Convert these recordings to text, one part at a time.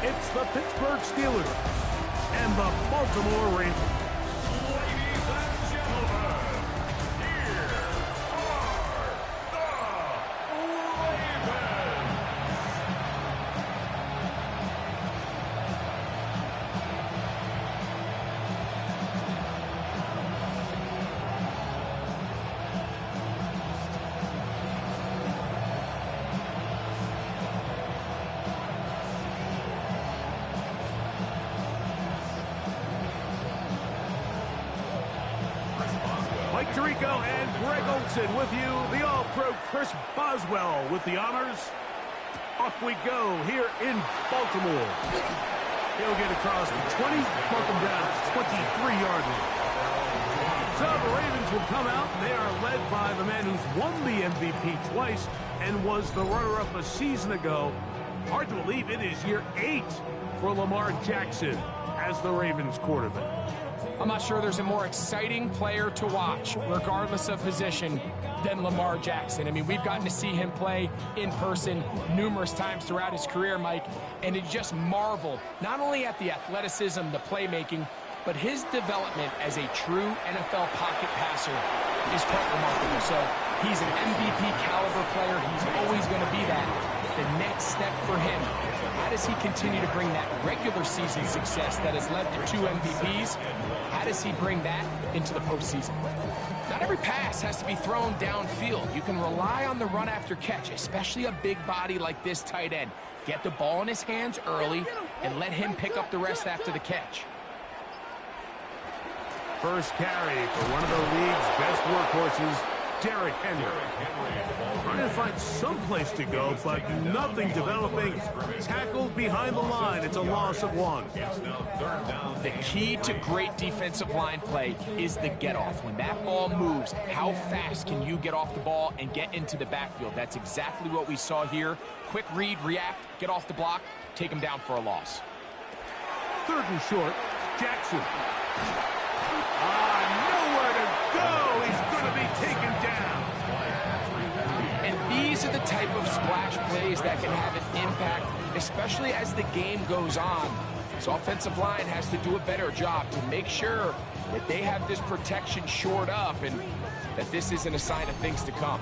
It's the Pittsburgh Steelers and the Baltimore Ravens. Ladies and gentlemen, here are the Ravens. Mike Tirico and Greg Olson with you. The All-Pro Chris Boswell with the honors. Off we go here in Baltimore. He'll get across the 20, mark him down at 23-yard line. So the Ravens will come out. They are led by the man who's won the MVP twice and was the runner-up a season ago. Hard to believe it is year 8 for Lamar Jackson as the Ravens quarterback. I'm not sure there's a more exciting player to watch, regardless of position, than Lamar Jackson. I mean, we've gotten to see him play in person numerous times throughout his career, Mike, and it just marvel, not only at the athleticism, the playmaking, but his development as a true NFL pocket passer is quite remarkable. So he's an MVP caliber player. He's always going to be that. The next step for him, how does he continue to bring that regular season success that has led to 2 MVPs? How does he bring that into the postseason? Not every pass has to be thrown downfield. You can rely on the run after catch, especially a big body like this tight end. Get the ball in his hands early and let him pick up the rest after the catch. First carry for one of the league's best workhorses, Derrick Henry. Trying to find some place to go, but nothing developing. Tackled behind the line. It's a loss of 1. The key to great defensive line play is the get-off. When that ball moves, how fast can you get off the ball and get into the backfield? That's exactly what we saw here. Quick read, react, get off the block, take him down for a loss. 3rd and short, Jackson. Nowhere to go. He's going to be taken down. And these are the type of splash plays that can have an impact, especially as the game goes on. So offensive line has to do a better job to make sure that they have this protection shored up and that this isn't a sign of things to come.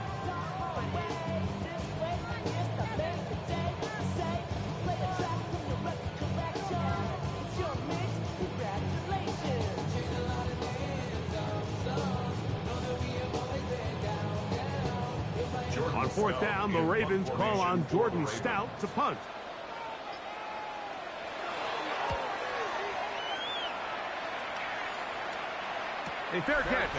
On 4th down, the Ravens call on Jordan Stout to punt. A fair catch.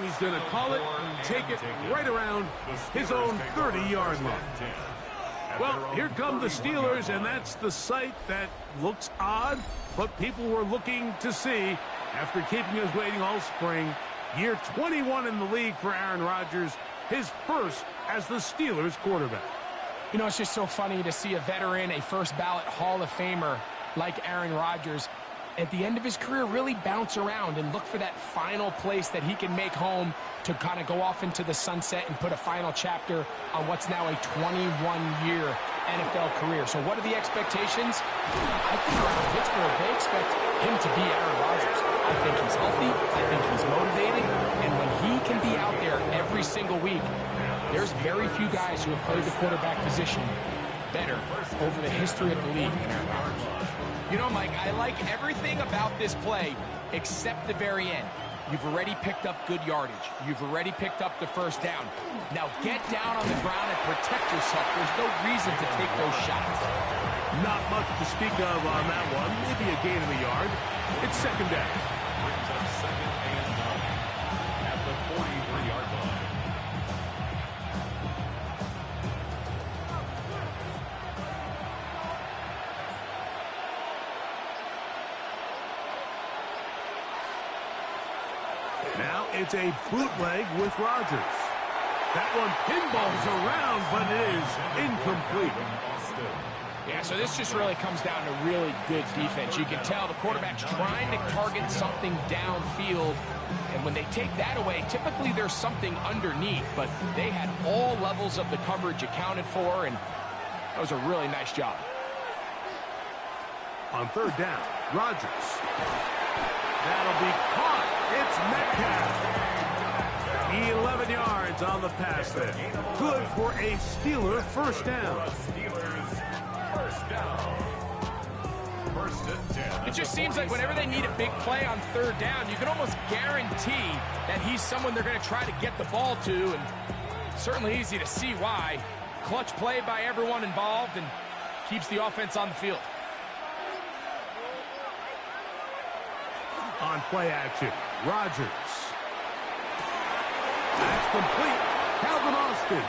He's going to call it, take it right around his own 30-yard line. Well, here come the Steelers, and that's the sight that looks odd, but people were looking to see after keeping us waiting all spring. Year 21 in the league for Aaron Rodgers, his first as the Steelers quarterback. You know, it's just so funny to see a veteran, a first-ballot Hall of Famer like Aaron Rodgers, at the end of his career really bounce around and look for that final place that he can make home to kind of go off into the sunset and put a final chapter on what's now a 21-year NFL career. So what are the expectations? I think around Pittsburgh, they expect him to be Aaron Rodgers. I think he's healthy. I think he's motivated. And when he can be out there every single week, there's very few guys who have played the quarterback position better over the history of the league than Aaron Rodgers. You know, Mike, I like everything about this play except the very end. You've already picked up good yardage. You've already picked up the first down. Now get down on the ground and protect yourself. There's no reason to take those shots. Not much to speak of on that one. Maybe a gain of a yard. It's 2nd down. Brings up 2nd and 9 at the 43-yard line. Now it's a bootleg with Rodgers. That one pinballs around, but it is incomplete. Yeah, so this just really comes down to really good defense. You can tell the quarterback's trying to target something downfield, and when they take that away, typically there's something underneath, but they had all levels of the coverage accounted for, and that was a really nice job. On third down, Rodgers. That'll be caught. It's Metcalf. 11 yards on the pass there. Good for a Steeler first down. It just seems like whenever they need a big play on third down, you can almost guarantee that he's someone they're going to try to get the ball to, and certainly easy to see why. Clutch play by everyone involved and keeps the offense on the field. On play action, Rodgers. That's complete. Calvin Austin.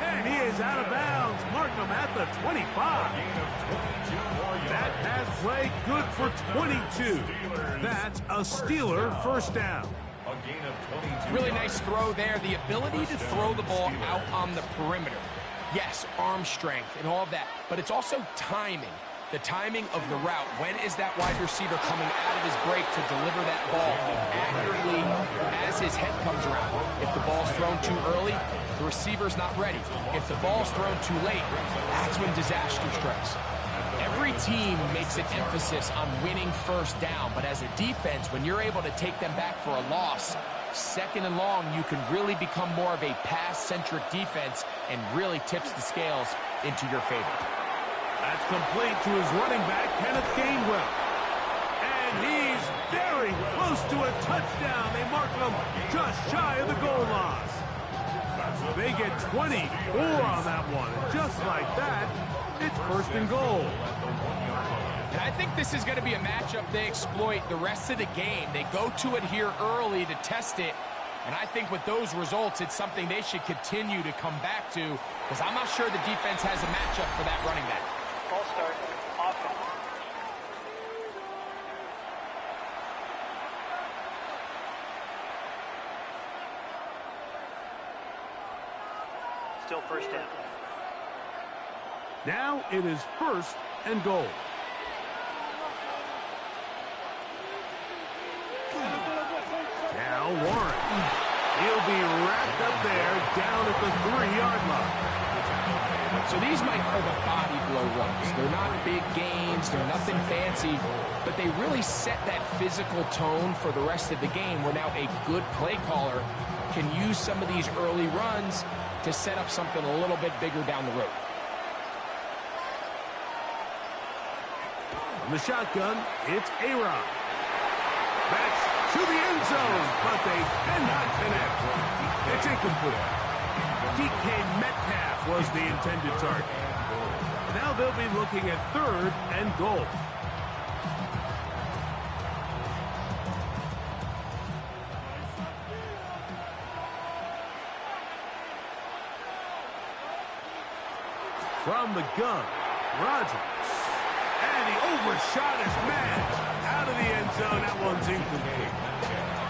And he is out of bounds. Mark him at the 25. That pass play good for 22. That's a Steeler first down. Really nice throw there. The ability to throw the ball out on the perimeter. Yes, arm strength and all of that, but it's also timing. The timing of the route. When is that wide receiver coming out of his break to deliver that ball accurately as his head comes around? If the ball's thrown too early, the receiver's not ready. If the ball's thrown too late, that's when disaster strikes. Every team makes an emphasis on winning first down, but as a defense, when you're able to take them back for a loss, second and long, you can really become more of a pass-centric defense and really tips the scales into your favor. That's complete to his running back, Kenneth Gainwell. And he's very close to a touchdown. They mark him just shy of the goal line. They get 24 on that one. And just like that, it's first and goal. And I think this is going to be a matchup they exploit the rest of the game. They go to it here early to test it. And I think with those results, it's something they should continue to come back to, because I'm not sure the defense has a matchup for that running back. Ball start. Offense. Still first down. Now it is first and goal. Now Warren. He'll be wrapped up there down at the 3-yard line. So these, Mike, are the body blow runs. They're not big gains. They're nothing fancy. But they really set that physical tone for the rest of the game, where now a good play caller can use some of these early runs to set up something a little bit bigger down the road. From the shotgun, it's A-Rod. That's to the end zone, but they cannot connect. It's incomplete. DK Metcalf was the intended target. Now they'll be looking at third and goal. From the gun, Rodgers. And he overshot his man. Out of the end zone, that one's incomplete.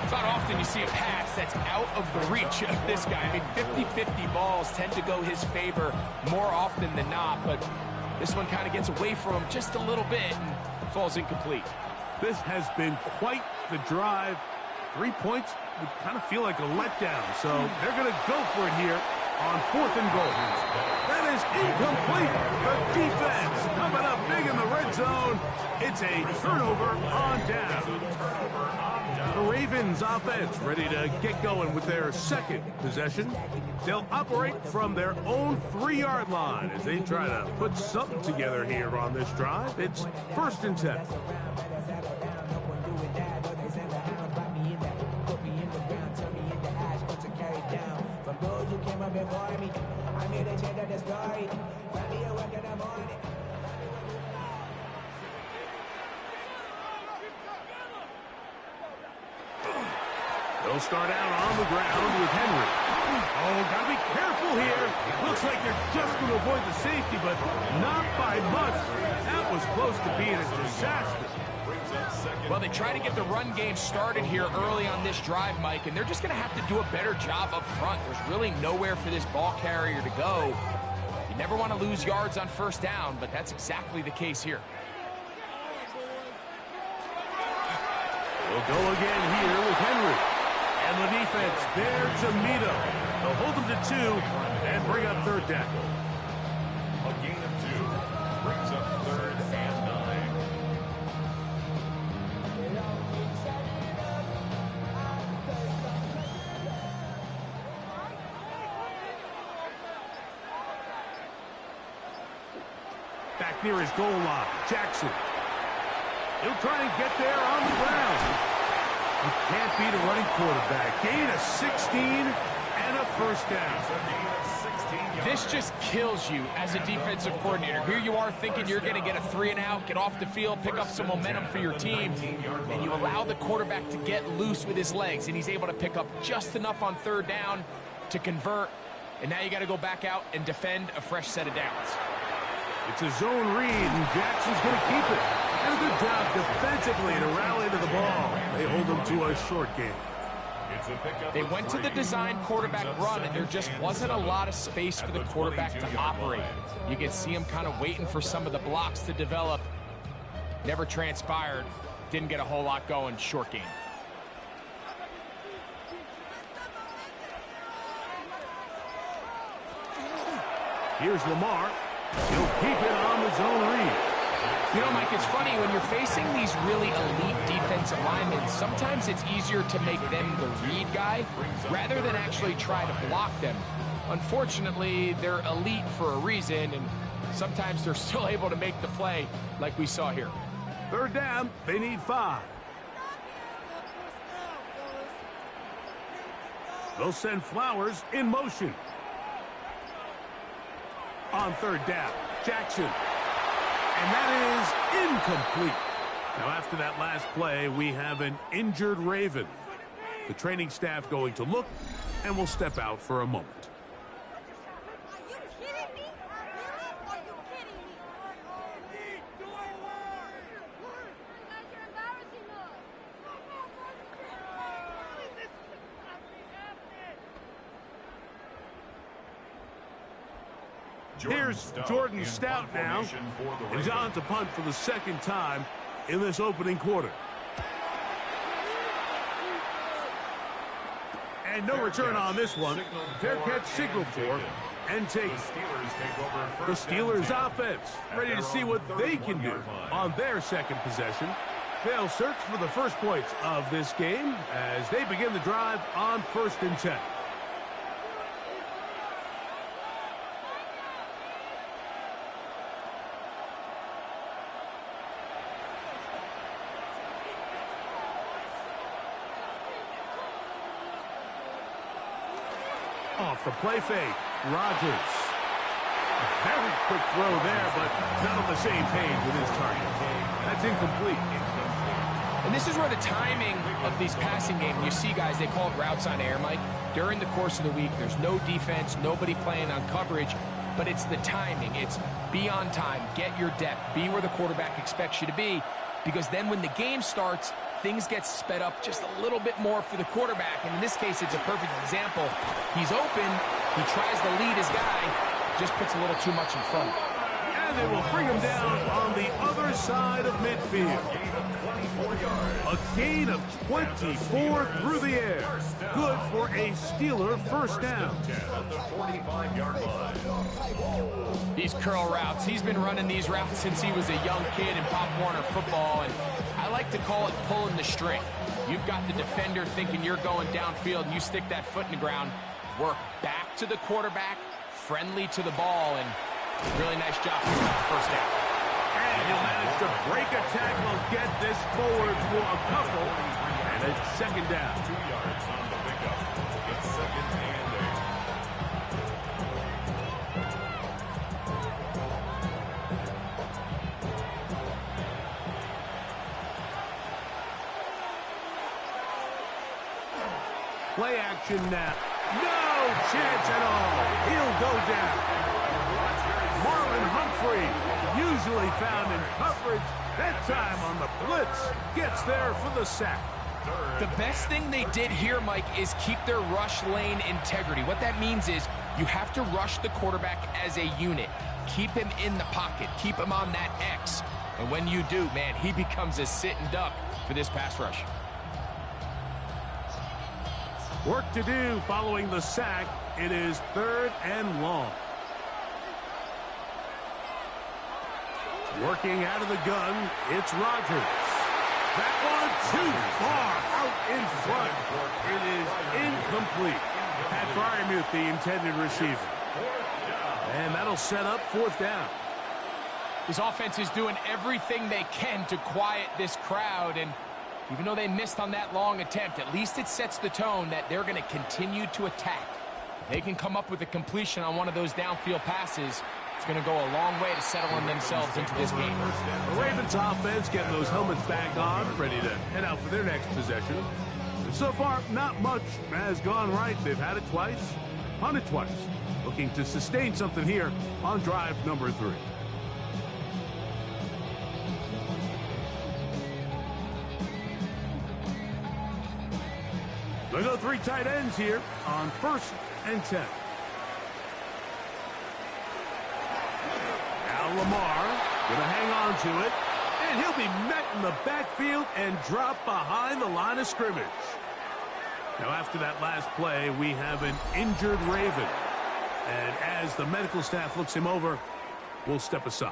It's not often you see a pass that's out of the reach of this guy. I mean, 50-50 balls tend to go his favor more often than not, but this one kind of gets away from him just a little bit and falls incomplete. This has been quite the drive. 3 points would kind of feel like a letdown, so they're going to go for it here on fourth and goal. That is incomplete. The defense coming up big in the red zone. It's a turnover on down. The Ravens offense ready to get going with their second possession. They'll operate from their own 3-yard line as they try to put something together here on this drive. It's first and 10. They'll start out on the ground with Henry. Oh, gotta be careful here. Looks like they're just going to avoid the safety, but not by much. That was close to being a disaster. Well, they try to get the run game started here early on this drive, Mike, and they're just going to have to do a better job up front. There's really nowhere for this ball carrier to go. You never want to lose yards on first down, but that's exactly the case here. We'll go again here with Henry. And the defense there to meet him. They'll hold them to 2 and bring up third down. A gain of 2 brings up third and 9. Back near his goal line. Jackson. He'll try and get there on the ground. You can't beat a running quarterback. Gain of 16 and a first down. This just kills you as a defensive coordinator. Here you are thinking you're going to get a 3-and-out, get off the field, pick up some momentum for your team, and you allow the quarterback to get loose with his legs, and he's able to pick up just enough on third down to convert, and now you got to go back out and defend a fresh set of downs. It's a zone read, and Jackson's going to keep it. And a good job defensively to rally to the ball. They hold them to a short game. They went to the design quarterback run, and there just wasn't a lot of space for the quarterback to operate. You can see him kind of waiting for some of the blocks to develop. Never transpired. Didn't get a whole lot going. Short game. Here's Lamar. He'll keep it on the zone read. You know, Mike, it's funny, when you're facing these really elite defensive linemen, sometimes it's easier to make them the read guy rather than actually try to block them. Unfortunately, they're elite for a reason, and sometimes they're still able to make the play like we saw here. Third down, they need 5. They'll send Flowers in motion. On third down, Jackson. And that is incomplete. Now, after that last play, we have an injured Raven. The training staff going to look, and will step out for a moment. Are you kidding me? Are you kidding me? You guys are embarrassing us. Here's Jordan Stout now. He's on to punt for the second time in this opening quarter. And no return on this one. Fair catch signal for and take the Steelers offense. Ready to see what they can do on their second possession. They'll search for the first points of this game as they begin the drive on 1st and 10. Off the play fake, Rodgers. A very quick throw there, but not on the same page with his target. That's incomplete. And this is where the timing of these passing games, you see guys, they call it routes on air, Mike. During the course of the week, there's no defense, nobody playing on coverage, but it's the timing. It's be on time, get your depth, be where the quarterback expects you to be, because then when the game starts, things get sped up just a little bit more for the quarterback. And in this case, it's a perfect example. He's open, he tries to lead his guy, just puts a little too much in front. And they will bring him down on the other side of midfield. A gain of 24 through the air. Good for a Steeler first down. These curl routes, he's been running these routes since he was a young kid in Pop Warner football, and I like to call it pulling the string. You've got the defender thinking you're going downfield, and you stick that foot in the ground, work back to the quarterback, friendly to the ball, and really nice job for the first down. And he'll manage to break a tackle, get this forward for a couple, and it's second down. 2 yards on the pickup. It's 2nd and 8. Play action now. No chance at all. He'll go down. Marlon Humphrey, usually found in coverage, that time on the blitz, gets there for the sack. The best thing they did here, Mike, is keep their rush lane integrity. What that means is you have to rush the quarterback as a unit. Keep him in the pocket. Keep him on that X. And when you do, man, he becomes a sitting duck for this pass rush. Work to do following the sack. It is 3rd and long. Working out of the gun, it's Rodgers. That one too far out in front. It is incomplete. Pat Fryermuth, the intended receiver. And that'll set up 4th down. This offense is doing everything they can to quiet this crowd, and even though they missed on that long attempt, at least it sets the tone that they're going to continue to attack. If they can come up with a completion on one of those downfield passes, it's going to go a long way to settling themselves into this game. The Ravens offense getting those helmets back on, ready to head out for their next possession. And so far, not much has gone right. They've had it twice, punted twice. Looking to sustain something here on drive number 3. They go 3 tight ends here on 1st and 10. Now Lamar going to hang on to it, and he'll be met in the backfield and dropped behind the line of scrimmage. Now after that last play, we have an injured Raven. And as the medical staff looks him over, we'll step aside.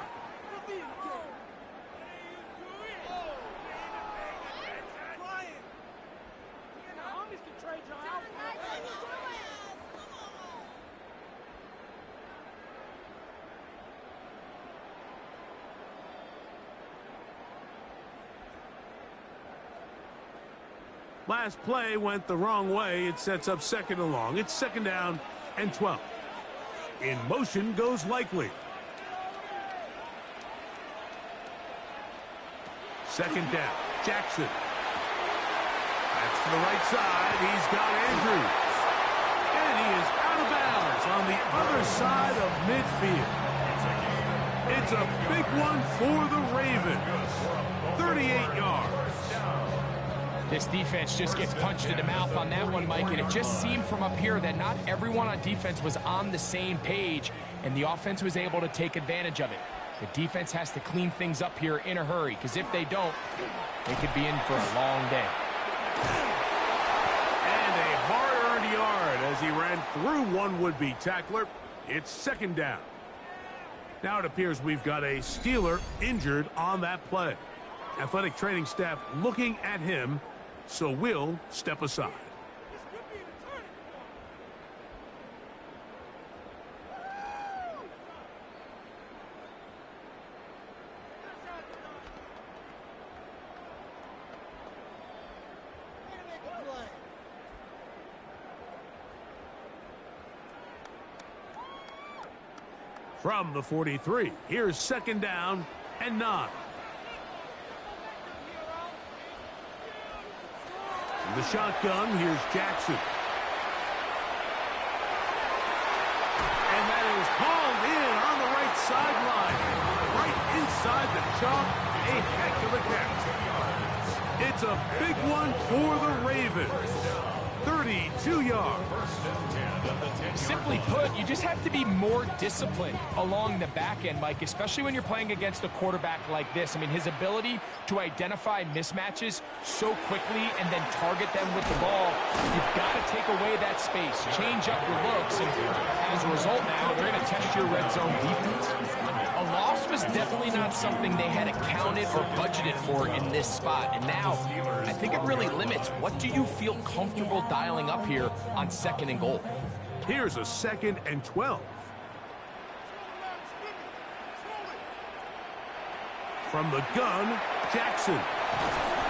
Last play went the wrong way. It sets up 2nd and long. It's 2nd down and 12. In motion goes Likely. 2nd down. Jackson. That's to the right side. He's got Andrews. And he is out of bounds on the other side of midfield. It's a big one for the Ravens. 38 yards. This defense just gets punched in the mouth on that one, Mike, and it just seemed from up here that not everyone on defense was on the same page, and the offense was able to take advantage of it. The defense has to clean things up here in a hurry, because if they don't, they could be in for a long day. And a hard-earned yard as he ran through one would-be tackler. It's 2nd down. Now it appears we've got a Steeler injured on that play. Athletic training staff looking at him, so we'll step aside. From the 43, here's 2nd down and 9. The shotgun, here's Jackson. And that is hauled in on the right sideline. Right inside the chalk. A heck of a catch. It's a big one for the Ravens. 32 yards. Simply put, you just have to be more disciplined along the back end, Mike, especially when you're playing against a quarterback like this. I mean, his ability to identify mismatches so quickly and then target them with the ball, you've got to take away that space, change up your looks, and as a result now, they're going to test your red zone defense. A loss was definitely not something they had accounted or budgeted for in this spot, and now I think it really limits what do you feel comfortable dialing up here on 2nd and goal. Here's a 2nd and 12. From the gun, Jackson.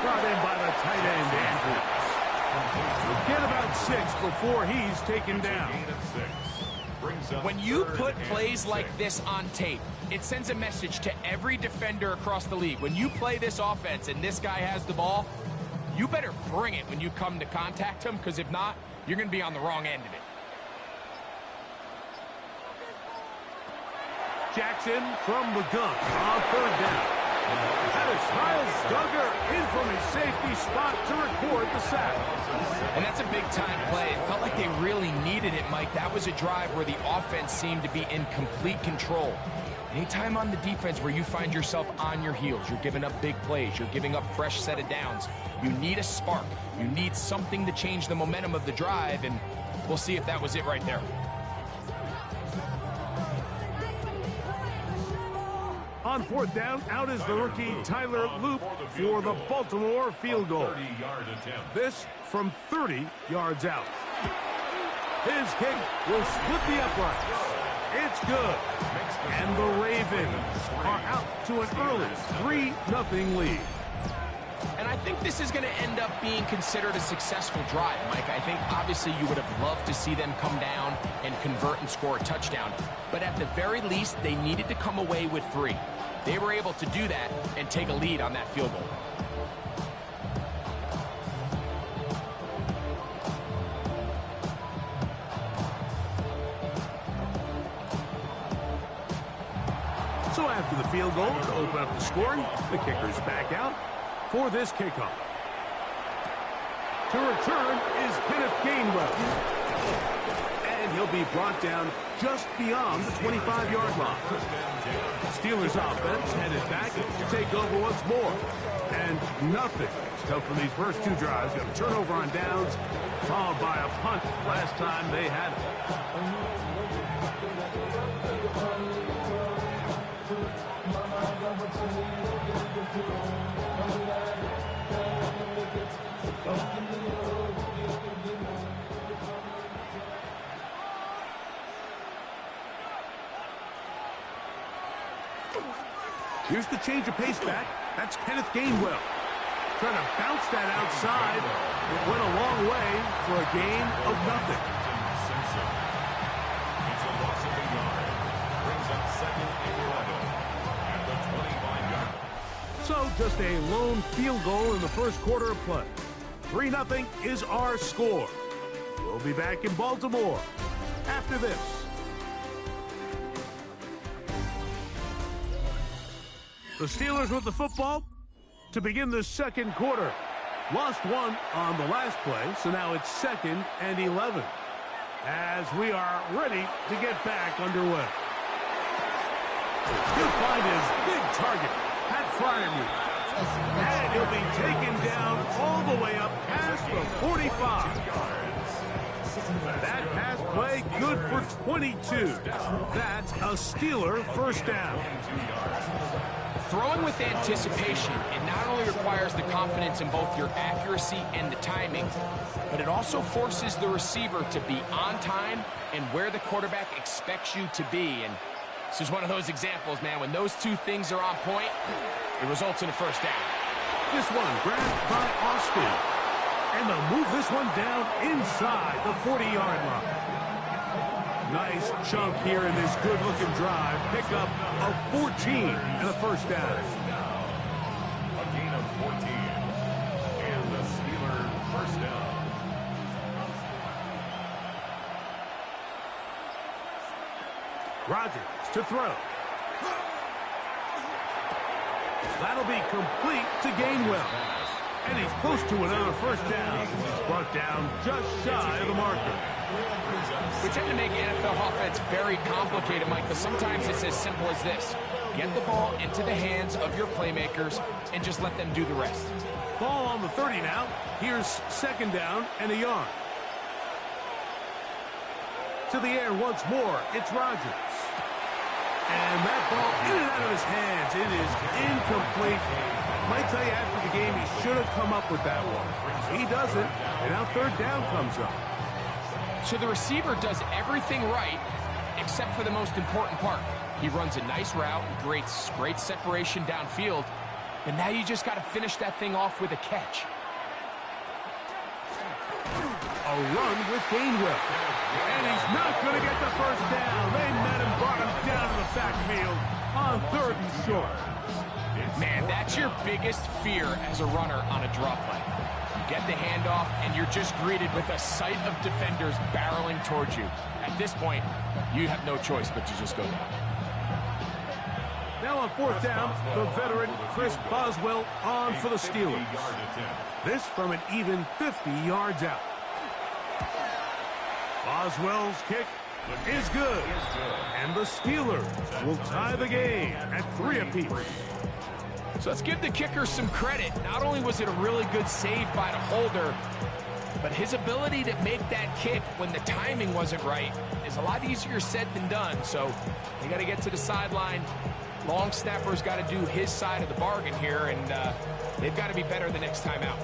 Brought in by the tight end, Andrews. We'll get about 6 before he's taken down. When you put plays like this on tape, it sends a message to every defender across the league. When you play this offense and this guy has the ball, you better bring it when you come to contact him, because if not, you're going to be on the wrong end of it. Jackson from the gun on 3rd down. That is Miles Duggar in from his safety spot to record the sack. And that's a big-time play. It felt like they really needed it, Mike. That was a drive where the offense seemed to be in complete control. Anytime on the defense where you find yourself on your heels, you're giving up big plays, you're giving up fresh set of downs, you need a spark. You need something to change the momentum of the drive, and we'll see if that was it right there. On 4th down, out is the rookie Tyler Loop for the Baltimore field goal. This from 30 yards out. His kick will split the uprights. It's good. And the Ravens are out to an early 3-0 lead. And I think this is going to end up being considered a successful drive, Mike. I think obviously you would have loved to see them come down and convert and score a touchdown. But at the very least, they needed to come away with 3. They were able to do that and take a lead on that field goal. So after the field goal to open up the scoring, the kicker's back out for this kickoff. To return is Kenneth Gainwell. And he'll be brought down just beyond the 25-yard line. Steelers offense headed back to take over once more. And nothing tough for these first 2 drives. Got a turnover on downs, followed by a punt last time they had it. Here's the change of pace back. That's Kenneth Gainwell. Trying to bounce that outside. It went a long way for a gain of nothing. It's a loss of a yard. Brings up 2nd and 11 at the 25-yard. So just a lone field goal in the first quarter of play. 3-0 is our score. We'll be back in Baltimore after this. The Steelers with the football to begin the second quarter. Lost 1 on the last play, so now it's 2nd and 11. As we are ready to get back underway. He'll find his big target, Pat Fryermuth. And he'll be taken down all the way up past the 45. That pass play good for 22. That's a Steeler first down. Throwing with anticipation, it not only requires the confidence in both your accuracy and the timing, but it also forces the receiver to be on time and where the quarterback expects you to be. And this is one of those examples, man. When those 2 things are on point, it results in a first down. This one grabbed by Austin. And they'll move this one down inside the 40-yard line. Nice chunk here in this good-looking drive. Pick up of 14 and a first down. A gain of 14. And the Steeler first down. Rodgers to throw. That'll be complete to Gainwell. And he's close to another first down. He's brought down just shy of the marker. We tend to make NFL offense very complicated, Mike, but sometimes it's as simple as this. Get the ball into the hands of your playmakers and just let them do the rest. Ball on the 30 now. Here's 2nd down and a yard. To the air once more. It's Rodgers. And that ball in and out of his hands. It is incomplete. Might tell you after the game he should have come up with that one. He doesn't, and now 3rd down comes up. So the receiver does everything right except for the most important part. He runs a nice route, creates great separation downfield, but now you just got to finish that thing off with a catch. A run with Gainwell. And he's not going to get the first down. They met him, brought him down to the backfield on 3rd and short. Man, that's your biggest fear as a runner on a draw play. You get the handoff, and you're just greeted with a sight of defenders barreling towards you. At this point, you have no choice but to just go down. Now on 4th down, the veteran Chris Boswell on for the Steelers. This from an even 50 yards out. Boswell's kick is good. And the Steelers will tie the game at 3 apiece. So let's give the kicker some credit. Not only was it a really good save by the holder, but his ability to make that kick when the timing wasn't right is a lot easier said than done. So they got to get to the sideline. Long snapper's got to do his side of the bargain here, and they've got to be better the next time out.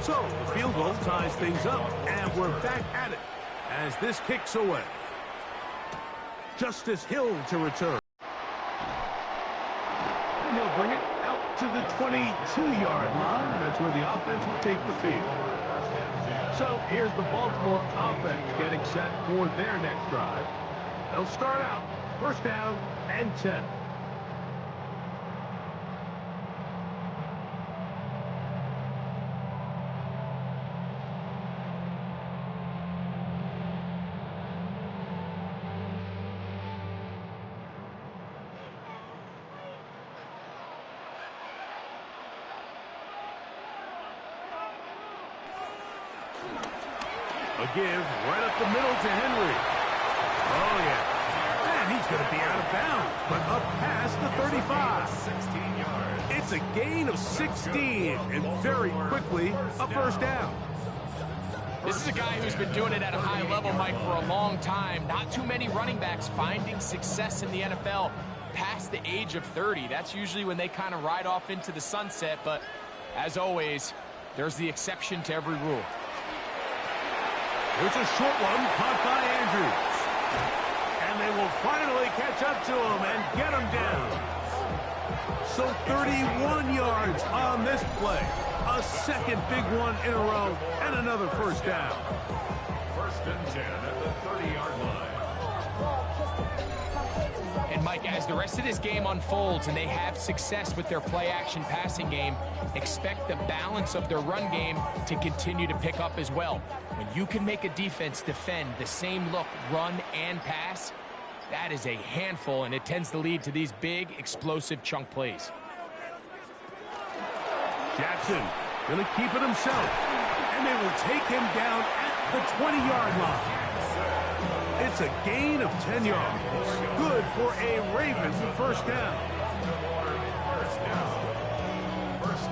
So the field goal ties things up, and we're back at it as this kicks away. Justice Hill to return. And he'll bring it out to the 22-yard line. That's where the offense will take the field. So here's the Baltimore offense getting set for their next drive. They'll start out first down and 10. A give right up the middle to Henry. Oh, yeah. And he's going to be out of bounds, but up past the 35. 16 yards. It's a gain of 16, and very quickly, a first down. This is a guy who's been doing it at a high level, Mike, for a long time. Not too many running backs finding success in the NFL past the age of 30. That's usually when they kind of ride off into the sunset, but as always, there's the exception to every rule. It's a short one caught by Andrews. And they will finally catch up to him and get him down. So 31 yards on this play. A second big one in a row and another first down. First and 10 at the 30-yard line. And Mike, as the rest of this game unfolds and they have success with their play-action passing game, expect the balance of their run game to continue to pick up as well. When you can make a defense defend the same look, run and pass, that is a handful, and it tends to lead to these big, explosive chunk plays. Jackson going to keep it himself, and they will take him down at the 20-yard line. It's a gain of 10 yards. Good for a Ravens first down.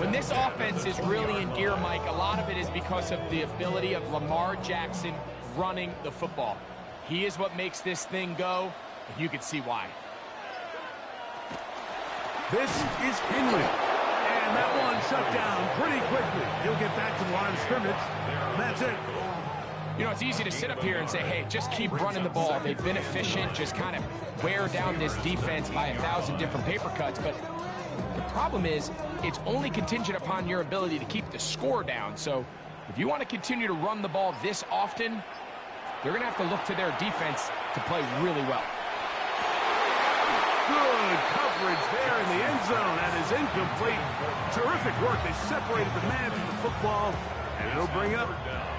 When this offense is really in gear, Mike, a lot of it is because of the ability of Lamar Jackson running the football. He is what makes this thing go, and you can see why. This is Henry. And that one shut down pretty quickly. He'll get back to the line of scrimmage. That's it. You know, it's easy to sit up here and say, hey, just keep running the ball. They've been efficient. Just kind of wear down this defense by 1,000 different paper cuts. But the problem is, it's only contingent upon your ability to keep the score down. So if you want to continue to run the ball this often, they're going to have to look to their defense to play really well. Good coverage there in the end zone. That is incomplete. Terrific work. They separated the man from the football, and it'll bring up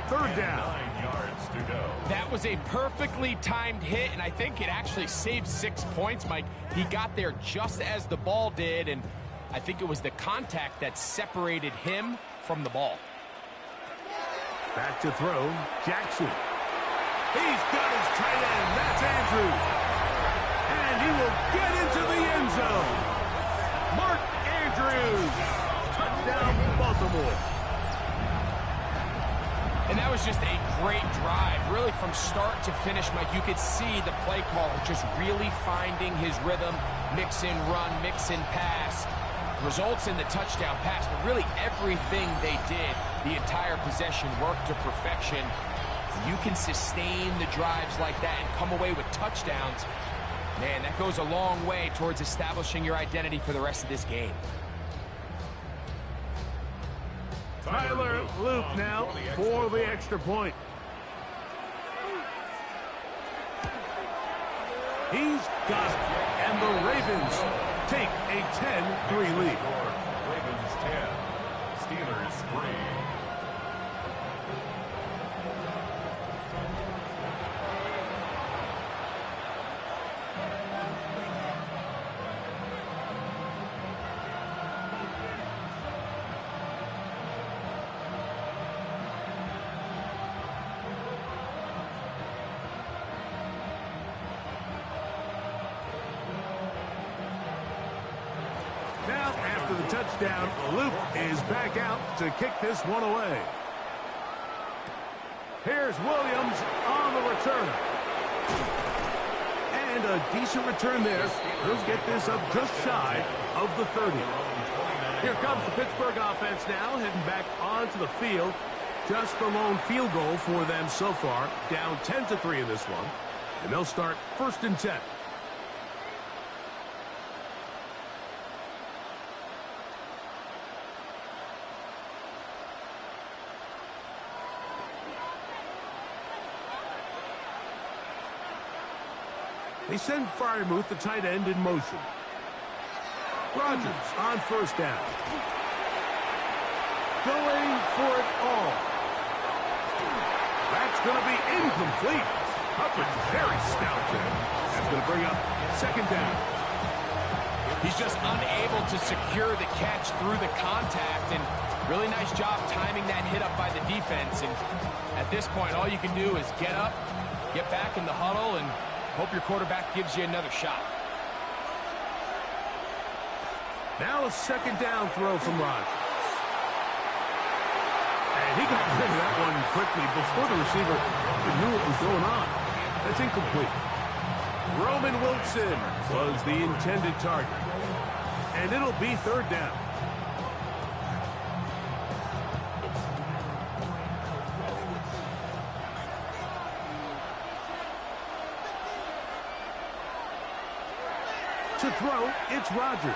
third down. 9 yards to go. That was a perfectly timed hit, and I think it actually saved 6 points, Mike. He got there just as the ball did, and I think it was the contact that separated him from the ball. Back to throw, Jackson. He's got his tight end. That's Andrews. And he will get into the end zone. Mark Andrews. Touchdown, Baltimore. And that was just a great drive. Really, from start to finish, Mike, you could see the play caller just really finding his rhythm. Mix in run, mix in pass. Results in the touchdown pass. But really, everything they did, the entire possession, worked to perfection. You can sustain the drives like that and come away with touchdowns. Man, that goes a long way towards establishing your identity for the rest of this game. Tyler Loop now for the extra point. He's got it. And the Ravens take a 10-3 lead. Ravens 10, Steelers 3. Now, after the touchdown, Luke is back out to kick this one away. Here's Williams on the return. And a decent return there. He'll get this up just shy of the 30. Here comes the Pittsburgh offense now, heading back onto the field. Just the lone field goal for them so far. Down 10-3 in this one. And they'll start 1st and 10. They send Freiermuth, the tight end, in motion. Rodgers on 1st down. Going for it all. That's going to be incomplete. Coverage very stout there. That's going to bring up 2nd down. He's just unable to secure the catch through the contact, and really nice job timing that hit up by the defense. And at this point, all you can do is get up, get back in the huddle, and hope your quarterback gives you another shot. Now a 2nd down throw from Rodgers. And he got rid of that one quickly before the receiver knew what was going on. That's incomplete. Roman Wilson was the intended target. And it'll be 3rd down. To throw, it's Rodgers.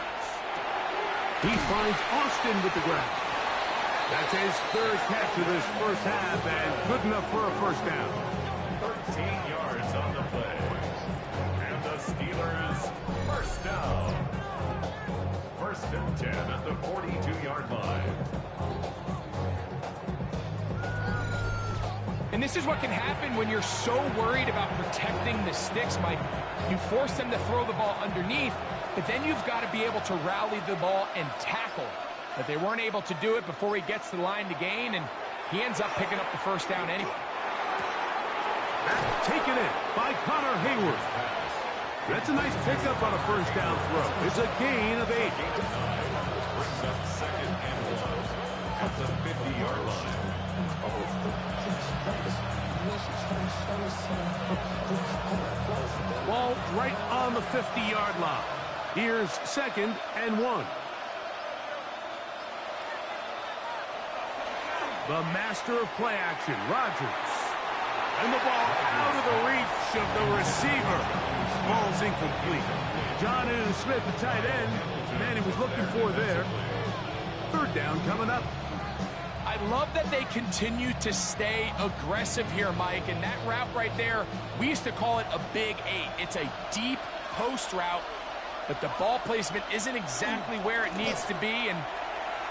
He finds Austin with the grab. That's his 3rd catch of this 1st half, and good enough for a 1st down. 13 yards on the play. And the Steelers, 1st down. 1st and 10 at the 42-yard line. And this is what can happen when you're so worried about protecting the sticks, Mike. You force them to throw the ball underneath, but then you've got to be able to rally the ball and tackle. But they weren't able to do it before he gets to the line to gain, and he ends up picking up the 1st down anyway. That's taken in by Connor Hayward. That's a nice pickup on a 1st down throw. It's a gain of 8. Brings up 2nd and 1 at the 50-yard line. Ball right on the 50-yard line. Here's 2nd and 1. The master of play action, Rodgers. And the ball out of the reach of the receiver. Ball's incomplete. Jonnu Smith, the tight end, the man he was looking for there. 3rd down coming up. I love that they continue to stay aggressive here, Mike, and that route right there, we used to call it a big 8. It's a deep post route, but the ball placement isn't exactly where it needs to be, and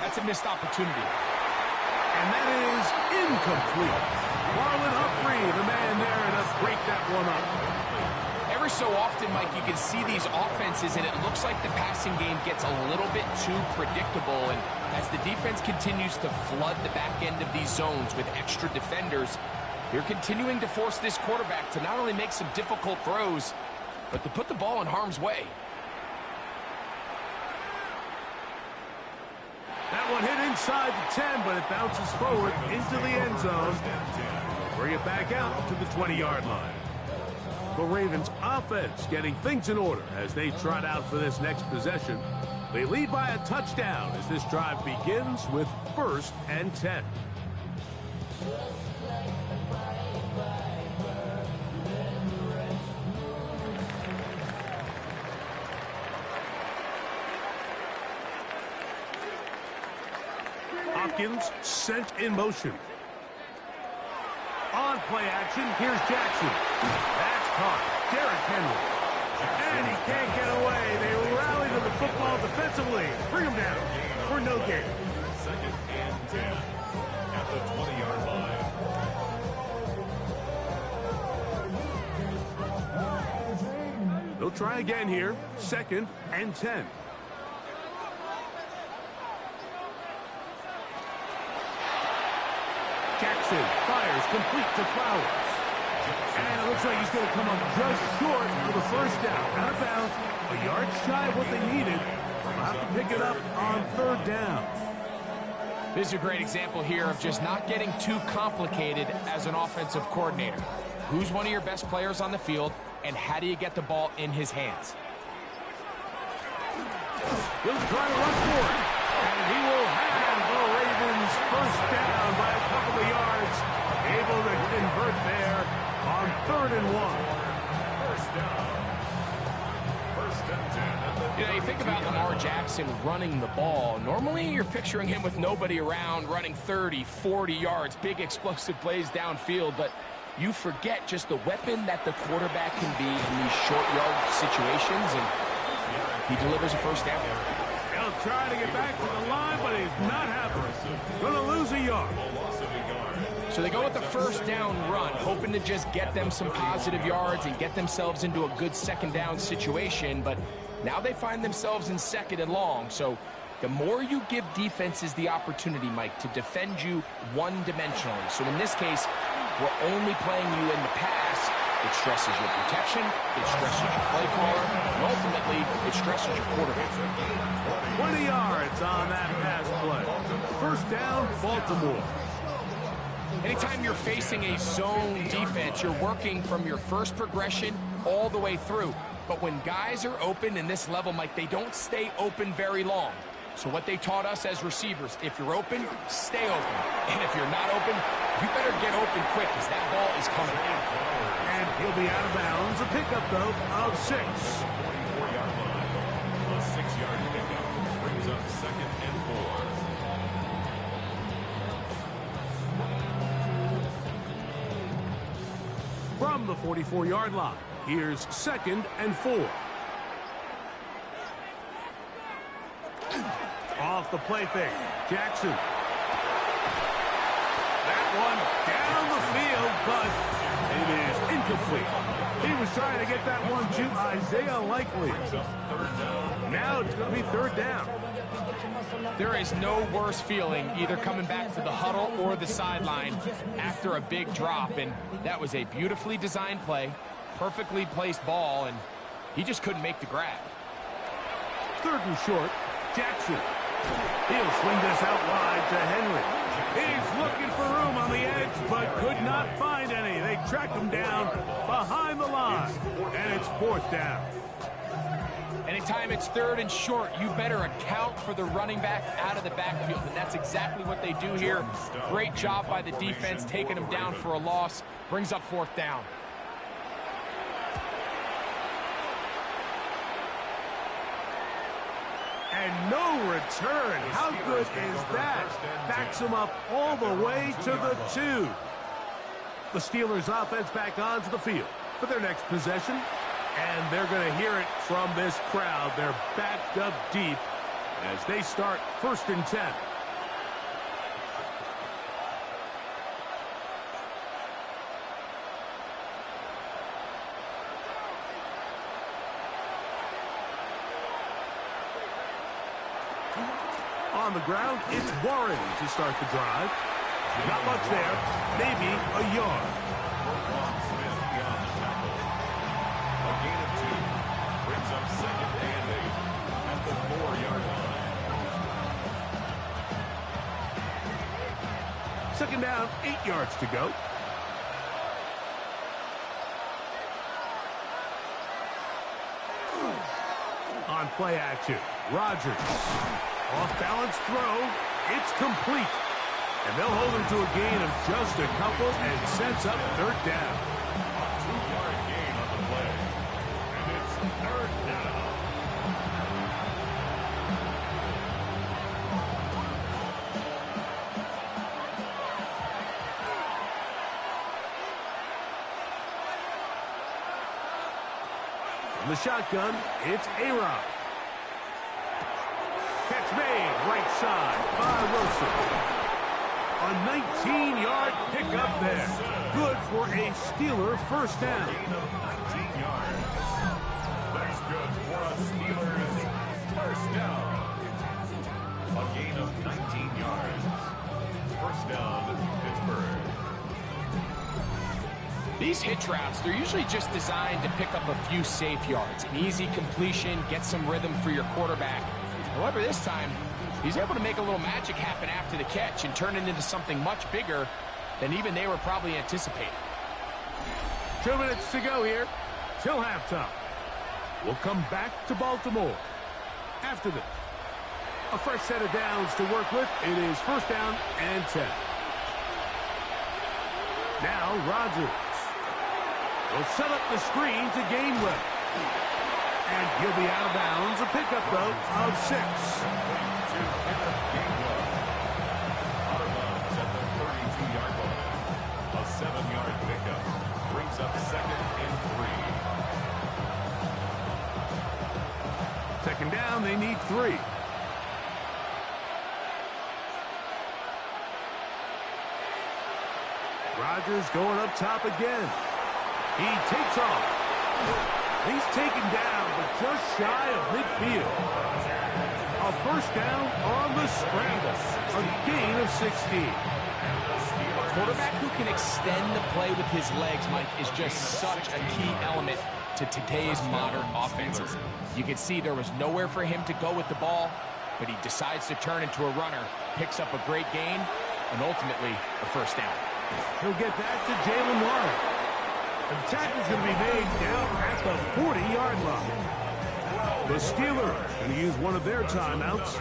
that's a missed opportunity. And that is incomplete. Marlon Humphrey, the man there, to break that one up. Every so often, Mike, you can see these offenses, and it looks like the passing game gets a little bit too predictable. And as the defense continues to flood the back end of these zones with extra defenders, they're continuing to force this quarterback to not only make some difficult throws, but to put the ball in harm's way. That one hit inside the 10, but it bounces forward into the end zone. Bring it back out to the 20-yard line. The Ravens offense getting things in order as they trot out for this next possession. They lead by a touchdown as this drive begins with 1st and 10. Hopkins sent in motion. On play action, here's Jackson. That's caught. Derrick Henry. And he can't get away. They rally to the football defensively. Bring him down for no gain. 2nd and 10 at the 20-yard line. They'll try again here. 2nd and 10. Jackson fires complete to Flowers. And it looks like he's going to come up just short of the 1st down. Out of bounds, a yard shy of what they needed. They'll have to pick it up on 3rd down. This is a great example here of just not getting too complicated as an offensive coordinator. Who's one of your best players on the field, and how do you get the ball in his hands? He'll try to run for it. And he will have the Ravens 1st down by a couple of yards hurt there on 3rd and 1. First down. First and 10 at the You know, you think about Lamar Jackson running the ball. Normally, you're picturing him with nobody around, running 30, 40 yards, big explosive plays downfield, but you forget just the weapon that the quarterback can be in these short yard situations, and he delivers a first down. He'll try to get back to the line, but he's not happening. Going to lose a yard. So they go with the first down run, hoping to just get them some positive yards and get themselves into a good second down situation, but now they find themselves in 2nd and long. So the more you give defenses the opportunity, Mike, to defend you one-dimensionally. So in this case, we're only playing you in the pass. It stresses your protection, it stresses your play caller, and ultimately, it stresses your quarterback. 20 yards on that pass play. First down, Baltimore. Anytime you're facing a zone defense, you're working from your first progression all the way through. But when guys are open in this level, Mike, they don't stay open very long. So what they taught us as receivers, if you're open, stay open. And if you're not open, you better get open quick because that ball is coming. And he'll be out of bounds. A pickup, though, of 6. 44-yard line. A 6-yard pickup brings up 2nd and 4. From the 44-yard line, here's 2nd and 4. Off the play fake, Jackson. That one down the field, but it is incomplete. He was trying to get that one to Isaiah Likely. Now it's going to be 3rd down. There is no worse feeling either coming back to the huddle or the sideline after a big drop, and that was a beautifully designed play, perfectly placed ball, and he just couldn't make the grab. 3rd and short, Jackson. He'll swing this out wide to Henry. He's looking for room on the edge, but could not find any. They track him down behind the line, and it's 4th down. Anytime it's 3rd and short, you better account for the running back out of the backfield, and that's exactly what they do here. Great job by the defense, taking him down for a loss. Brings up 4th down. And no return. How good is that? Backs him up all the way to the 2. The Steelers offense back onto the field for their next possession. And they're going to hear it from this crowd. They're backed up deep as they start 1st and 10. On the ground, it's Warren to start the drive. Not much there, maybe a yard. A gain of 2 brings up 2nd and 8 at the 4-yard line. 2nd down, 8 yards to go. On play action, Rodgers. Off-balance throw. It's complete. And they'll hold him to a gain of just a couple and sets up 3rd down. A 2-yard gain on the play. And it's 3rd down. From the shotgun, it's A-Rod. Catch made, right side by Wilson. A 19-yard pickup there. Good for a Steeler first down. Gain of 19 yards. That's good for a Steelers first down. A gain of 19 yards. First down, Pittsburgh. These hitch routes, they're usually just designed to pick up a few safe yards. An easy completion, get some rhythm for your quarterback. However, this time, he's able to make a little magic happen after the catch and turn it into something much bigger than even they were probably anticipating. 2 minutes to go here till halftime. We'll come back to Baltimore after this. A fresh set of downs to work with. It is 1st down and 10. Now Rodgers will set up the screen to Gainwell. And he'll be out of bounds. A pickup, though, of 6. Out of bounds at the 32-yard line. A 7-yard pickup brings up 2nd and 3. Second down, they need 3. Rodgers going up top again. He takes off. He's taken down, but just shy of midfield. A first down on the scramble. A gain of 16. A quarterback who can extend the play with his legs, Mike, is just such a key element to today's modern offenses. You can see there was nowhere for him to go with the ball, but he decides to turn into a runner, picks up a great gain, and ultimately a first down. He'll get that to Jalen Warren. The tackle's going to be made down at the 40-yard line. The Steelers going to use one of their timeouts,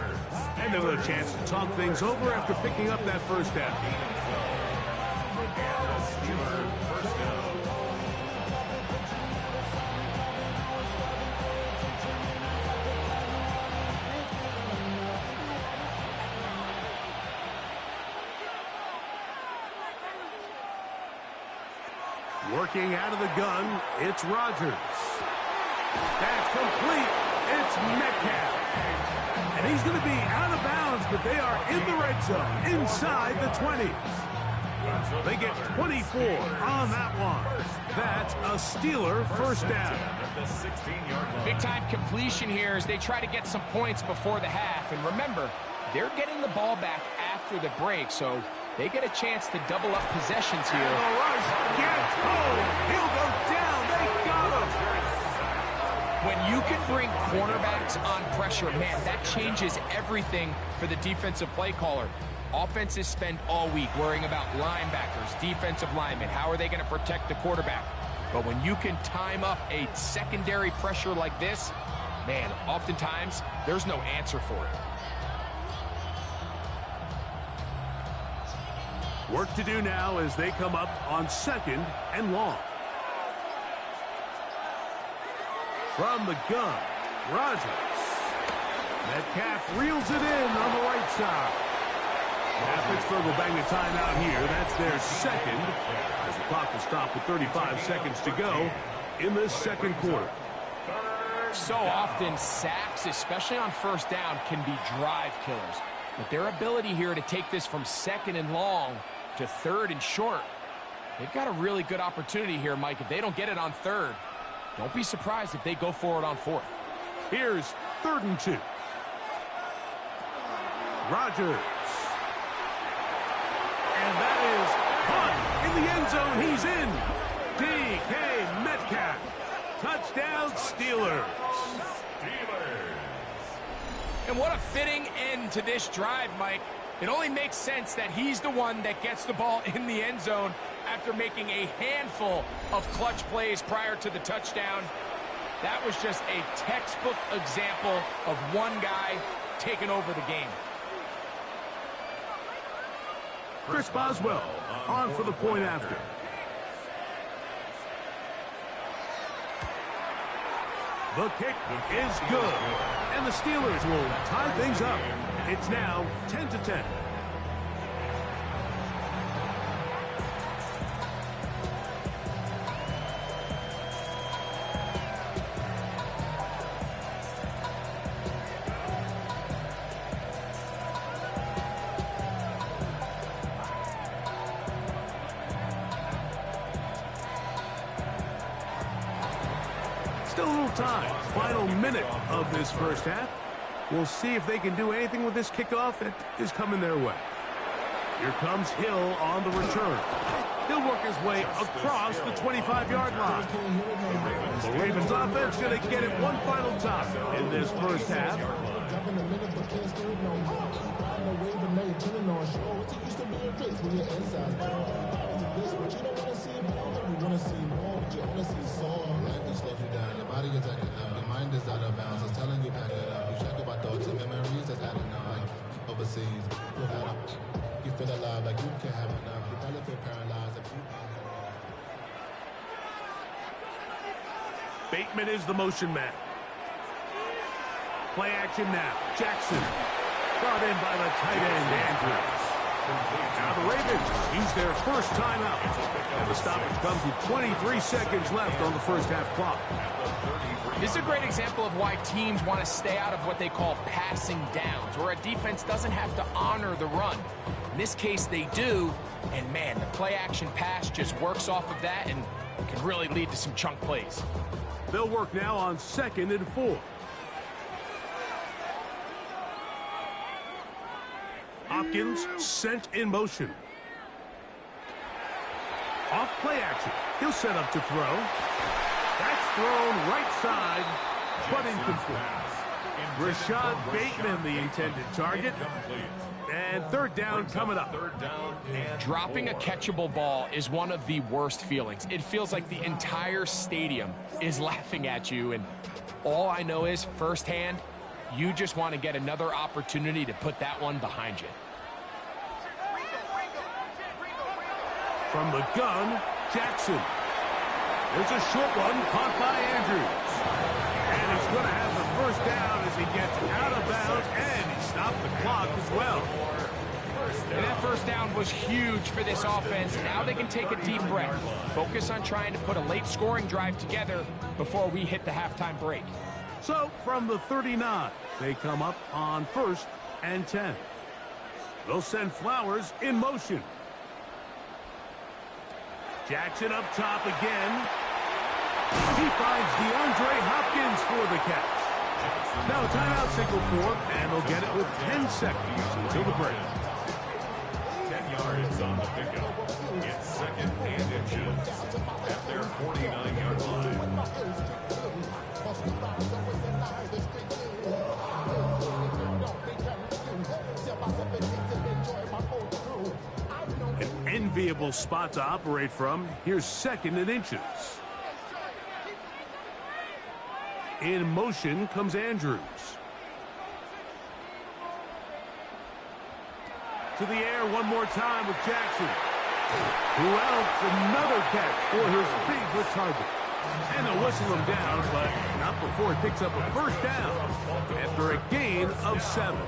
and they'll have a chance to talk things over after picking up that first down. Working out of the gun, it's Rodgers. That's complete. It's Metcalf. And he's going to be out of bounds, but they are in the red zone, inside the 20s. They get 24 on that one. That's a Steeler first down. Big-time completion here as they try to get some points before the half. And remember, they're getting the ball back after the break, so they get a chance to double up possessions here. And the rush gets home. He'll go down. They got him. When you can bring cornerbacks on pressure, man, that changes everything for the defensive play caller. Offenses spend all week worrying about linebackers, defensive linemen. How are they going to protect the quarterback? But when you can time up a secondary pressure like this, man, oftentimes there's no answer for it. Work to do now as they come up on 2nd and long. From the gun, Rodgers. Metcalf reels it in on the right side. Now Pittsburgh will bang a timeout here. That's their second. As the clock will stop with 35 seconds to go in this second quarter. So often, sacks, especially on first down, can be drive killers. But their ability here to take this from 2nd and long to 3rd and short, they've got a really good opportunity here, Mike. If they don't get it on 3rd, don't be surprised if they go for it on 4th. Here's 3rd and 2. Rodgers. And that is punt in the end zone. He's in. DK Metcalf. Touchdown, Steelers. And what a fitting end to this drive, Mike. It only makes sense that he's the one that gets the ball in the end zone after making a handful of clutch plays prior to the touchdown. That was just a textbook example of one guy taking over the game. Chris Boswell on for the point after. The kick is good. And the Steelers will tie things up. It's now 10-10. Still a little time. Final minute of this first half. We'll see if they can do anything with this kickoff that is coming their way. Here comes Hill on the return. He'll work his way across the 25-yard line. The Ravens offense going to get it one final time in this first half. Your mind is out of bounds. It's telling you pack it up. You check about thoughts and memories that's adding up. Like overseas, you feel alive like you can't have enough. You probably feel paralyzed if you Bateman is the motion man. Play action now. Jackson. Brought in by the tight end, Andrews. Now the Ravens use their first timeout. And the stoppage comes with 23 seconds left on the first half clock. This is a great example of why teams want to stay out of what they call passing downs, where a defense doesn't have to honor the run. In this case, they do, and man, the play-action pass just works off of that and can really lead to some chunk plays. They'll work now on 2nd and 4. Hopkins sent in motion. Off play action. He'll set up to throw. That's thrown right side, but incomplete. Rashad Bateman, the intended target. And 3rd down coming up. Dropping a catchable ball is one of the worst feelings. It feels like the entire stadium is laughing at you, and all I know is firsthand, you just want to get another opportunity to put that one behind you. From the gun, Jackson. There's a short one caught by Andrews. And he's going to have the 1st down as he gets out of bounds, and he stopped the clock as well. And that 1st down was huge for this offense. Now they can take a deep breath. Focus on trying to put a late scoring drive together before we hit the halftime break. So from the 39, they come up on 1st and 10. They'll send Flowers in motion. Jackson up top again. He finds DeAndre Hopkins for the catch. Now a timeout signal for, and they'll get it with 10 seconds until the break. 10 yards on the pickup. It's 2nd and inches at their 49-yard line. An enviable spot to operate from. Here's 2nd and inches. In motion comes Andrews. To the air one more time with Jackson. Who else? Another catch for his favorite target. And they'll whistle him down, but not before he picks up a 1st down after a gain of 7.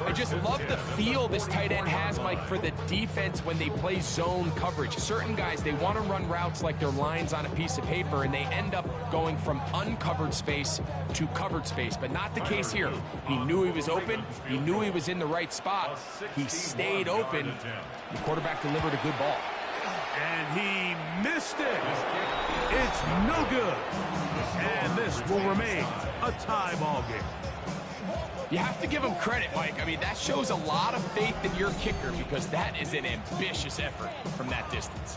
I just love the feel this tight end has, Mike, for the defense when they play zone coverage. Certain guys, they want to run routes like they're lines on a piece of paper, and they end up going from uncovered space to covered space, but not the case here. He knew he was open. He knew he was in the right spot. He stayed open. The quarterback delivered a good ball. And he missed it. It's no good. And this will remain a tie ball game. You have to give him credit, Mike. I mean, that shows a lot of faith in your kicker because that is an ambitious effort from that distance.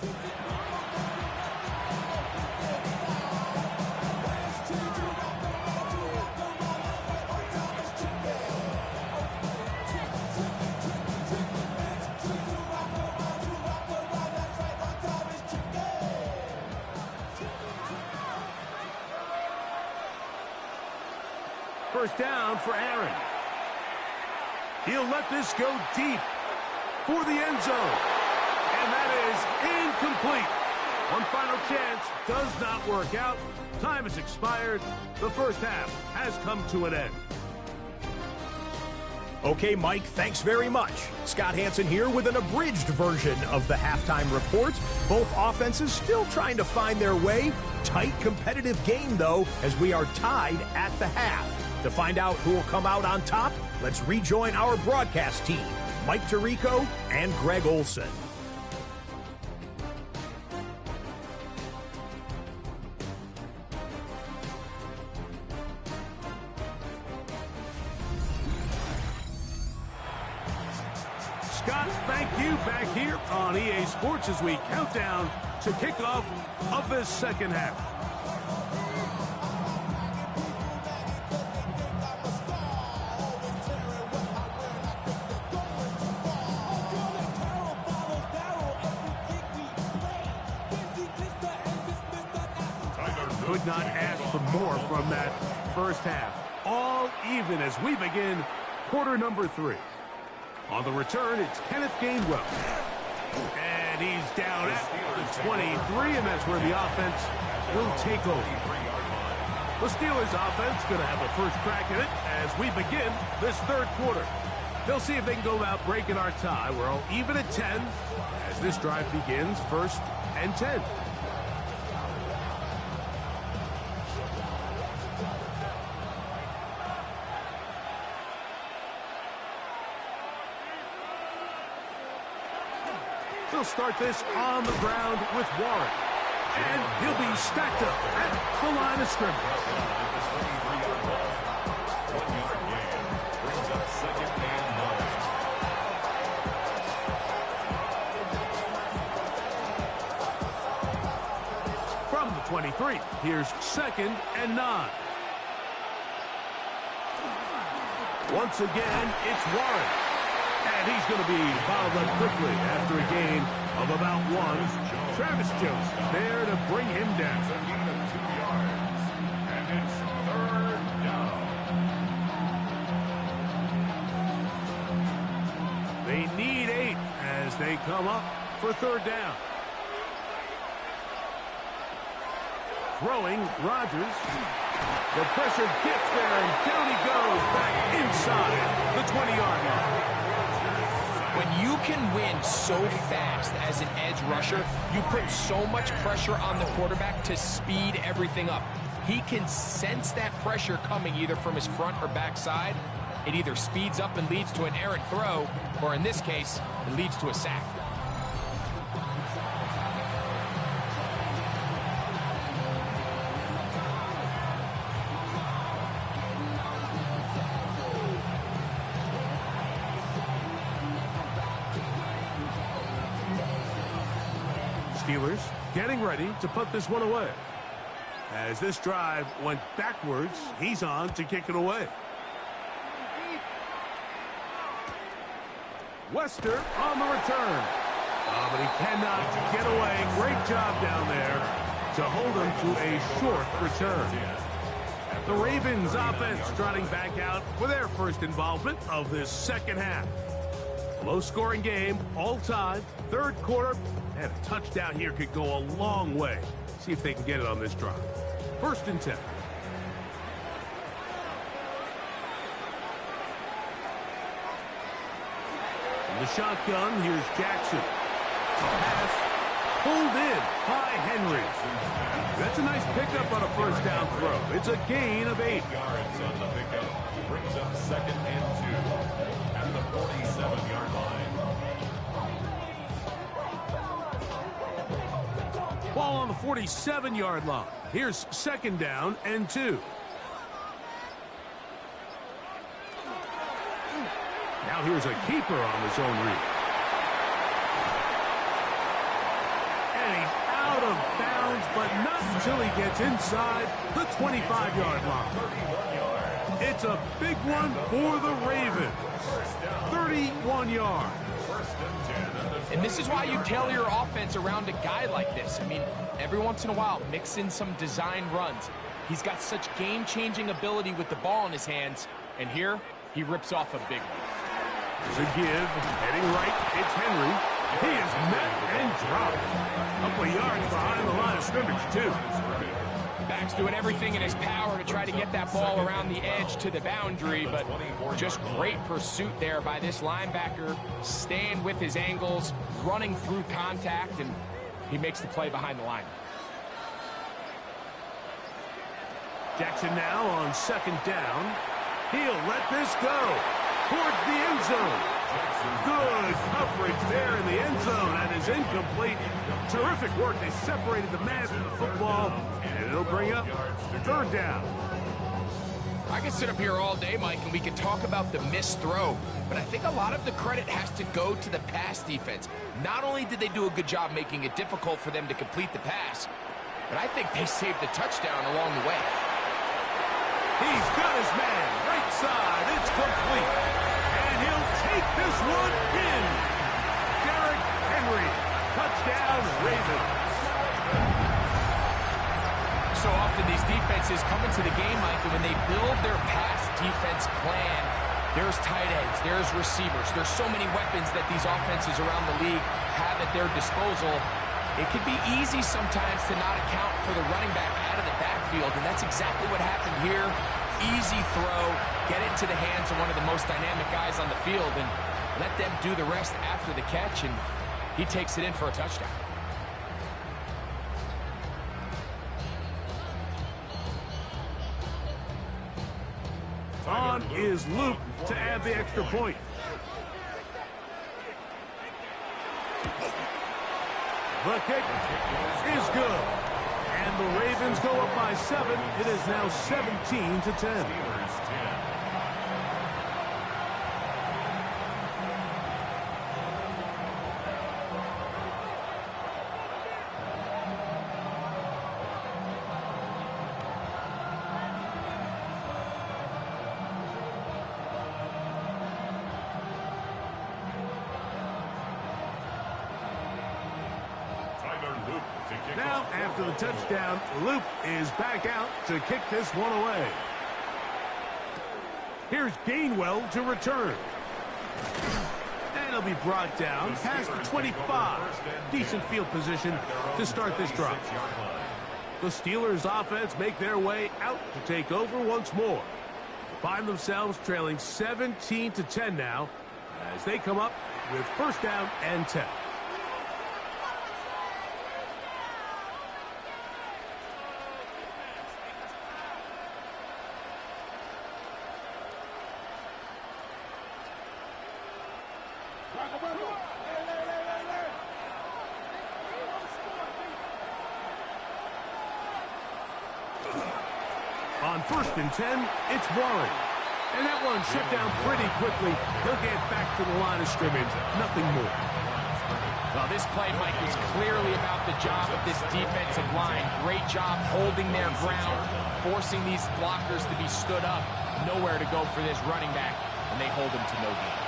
First down for Aaron. He'll let this go deep for the end zone. And that is incomplete. One final chance does not work out. Time has expired. The first half has come to an end. Okay, Mike, thanks very much. Scott Hansen here with an abridged version of the halftime report. Both offenses still trying to find their way. Tight, competitive game, though, as we are tied at the half. To find out who will come out on top, let's rejoin our broadcast team, Mike Tirico and Greg Olson. Scott, thank you back here on EA Sports as we count down to kickoff of this second half. Could not ask for more from that first half. All even as we begin quarter number 3. On the return, it's Kenneth Gainwell. And he's down at the 23, and that's where the offense will take over. The Steelers offense going to have a first crack at it as we begin this third quarter. They'll see if they can go about breaking our tie. We're all even at 10 as this drive begins, 1st and 10. They'll start this on the ground with Warren. And he'll be stacked up at the line of scrimmage. From the 23, here's 2nd and 9. Once again, it's Warren. And he's going to be fouled up quickly after a gain of about 1. Travis Jones there to bring him down. It's a gain of 2 yards. And it's 3rd down. They need 8 as they come up for 3rd down. Throwing, Rodgers. The pressure gets there, and down he goes back inside the 20-yard line. When you can win so fast as an edge rusher, you put so much pressure on the quarterback to speed everything up. He can sense that pressure coming either from his front or back side. It either speeds up and leads to an errant throw, or in this case, it leads to a sack. Steelers getting ready to put this one away. As this drive went backwards, he's on to kick it away. Wester on the return. But he cannot get away. Great job down there to hold him to a short return. The Ravens offense trotting back out for their first involvement of this second half. Low-scoring game, all tied, 3rd quarter, and a touchdown here could go a long way. See if they can get it on this drive. 1st and 10. In the shotgun, here's Jackson. Pass pulled in by Henry. That's a nice pickup on a 1st down throw. It's a gain of 8 yards on the pickup. Brings up 2nd and 2 at the 47-yard line. Ball on the 47-yard line. Here's 2nd down and 2. Now here's a keeper on the zone read. And he's out of bounds, but not until he gets inside the 25-yard line. It's a big one for the Ravens. 31 yards. And this is why you tailor your offense around a guy like this. I mean, every once in a while, mix in some design runs. He's got such game-changing ability with the ball in his hands. And here, he rips off a big one. There's a give. Heading right, it's Henry. He is met and dropped. A couple of yards behind the line of scrimmage, too. Back's doing everything in his power to try to get that ball around the edge to the boundary, but just great pursuit there by this linebacker, staying with his angles, running through contact, and he makes the play behind the line. Jackson now on 2nd down. He'll let this go towards the end zone. Good coverage there in the end zone, and is incomplete. Terrific work. They separated the man from the football, and it'll bring up 3rd down. I can sit up here all day, Mike, and we can talk about the missed throw, but I think a lot of the credit has to go to the pass defense. Not only did they do a good job making it difficult for them to complete the pass, but I think they saved the touchdown along the way. He's got his man right side. It's complete. And he'll take this one in. Derrick Henry. Touchdown, Ravens. So often these defenses come into the game, Mike, and when they build their pass defense plan, there's tight ends, there's receivers, there's so many weapons that these offenses around the league have at their disposal. It can be easy sometimes to not account for the running back out of the backfield, and that's exactly what happened here. Easy throw, get it into the hands of one of the most dynamic guys on the field, and let them do the rest after the catch, and he takes it in for a touchdown. On is Luke to add the extra point. The kick is good. And the Ravens go up by 7. It is now 17-10. Now, after the touchdown, Luke is back out to kick this one away. Here's Gainwell to return. And he'll be brought down past the 25. Decent field position to start this drive. The Steelers offense make their way out to take over once more. Find themselves trailing 17-10 now as they come up with first down and 10. On first and 10, it's Warren. And that one shut down pretty quickly. He'll get back to the line of scrimmage. Nothing more. Well, this play, Mike, was clearly about the job of this defensive line. Great job holding their ground, forcing these blockers to be stood up. Nowhere to go for this running back, and they hold him to no gain.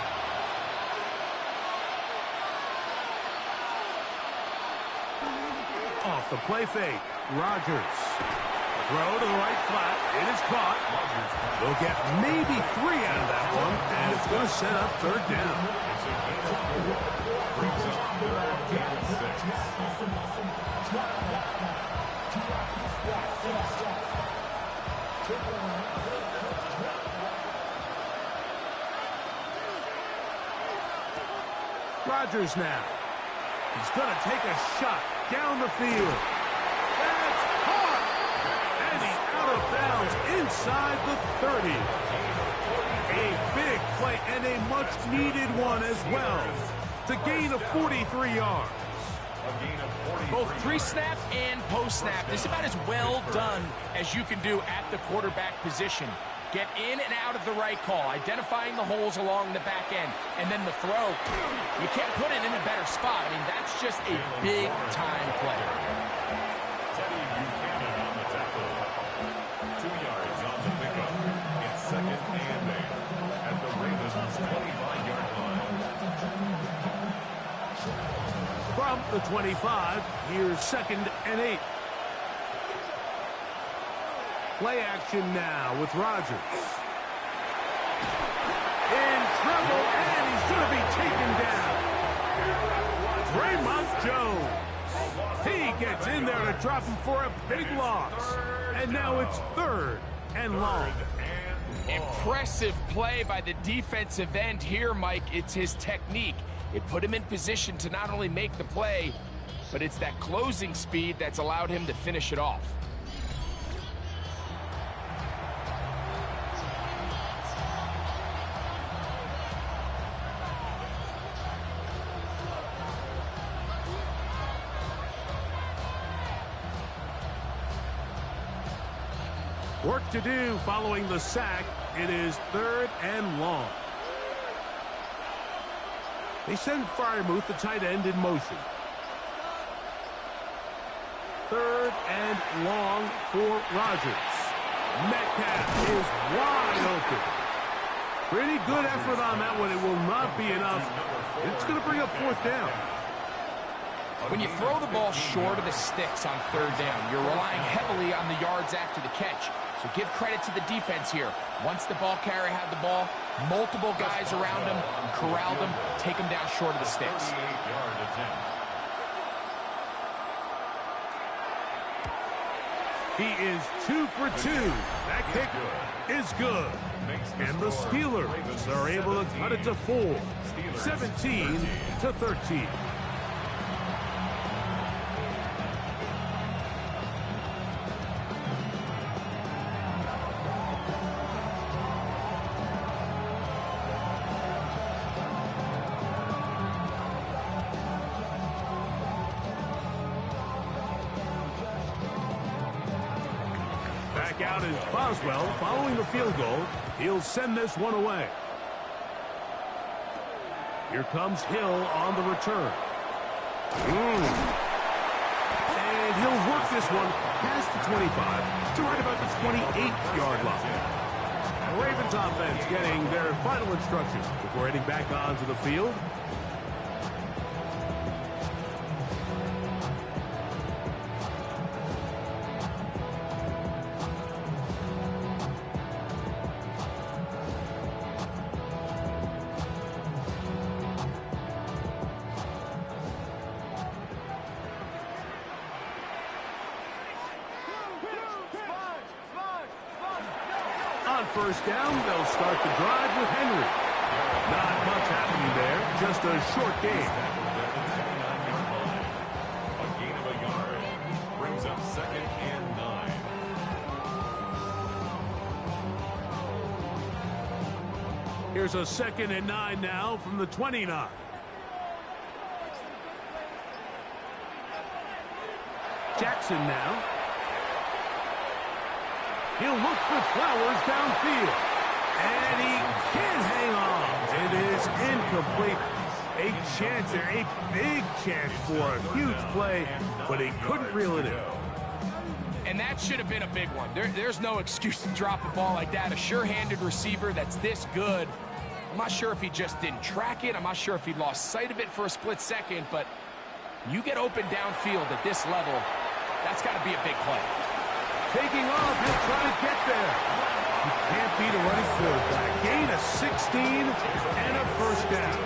Off the play fake, Rodgers. Throw to the right flat. It is caught. They'll get maybe 3 out of that one, and it's going to set up third down. Rodgers now. He's going to take a shot down the field. That's caught! And he's out of bounds inside the 30. A big play and a much-needed one as well to gain of 43 yards. Both pre-snap and post-snap. This is about as well done as you can do at the quarterback position. Get in and out of the right call, identifying the holes along the back end, and then the throw. You can't put it in a better spot. I mean, that's just a big-time play. Teddy Buchanan on the tackle. 2 yards on the pickup. It's second and 8 at the Ravens' 25-yard line. From the 25, here's second and 8. Play action now with Rodgers. In trouble, and he's going to be taken down. Draymond Jones. He gets in there to drop him for a big loss. And now it's third and long. Impressive play by the defensive end here, Mike. It's his technique. It put him in position to not only make the play, but it's that closing speed that's allowed him to finish it off. Work to do following the sack. It is third and long. They send Freiermuth, the tight end, in motion. Third and long for Rodgers. Metcalf is wide open. Pretty good effort on that one. It will not be enough. It's going to bring up fourth down. When you throw the ball short of the sticks on third down, you're relying heavily on the yards after the catch. So give credit to the defense here. Once the ball carrier had the ball, multiple guys around him, corralled him, take him down short of the sticks. He is 2 for 2. That kick is good. And the Steelers are able to cut it to 4. 17-13. Back out is Boswell following the field goal. He'll send this one away. Here comes Hill on the return. And he'll work this one past the 25 to right about the 28-yard line. The Ravens offense getting their final instructions before heading back onto the field. On first down, they'll start the drive with Henry. Not much happening there, just a short game. A gain of a yard brings up 2nd and 9. Here's a 2nd and 9 now from the 29. Jackson now. He'll look for Flowers downfield. And he can hang on. It is incomplete. A chance there, a big chance for a huge play, but he couldn't reel it in. And that should have been a big one. There's no excuse to drop a ball like that. A sure-handed receiver that's this good. I'm not sure if he just didn't track it. I'm not sure if he lost sight of it for a split second, but you get open downfield at this level, that's got to be a big play. Taking off, he'll try to get there. He can't beat a running quarterback. Gain of 16 and a first down.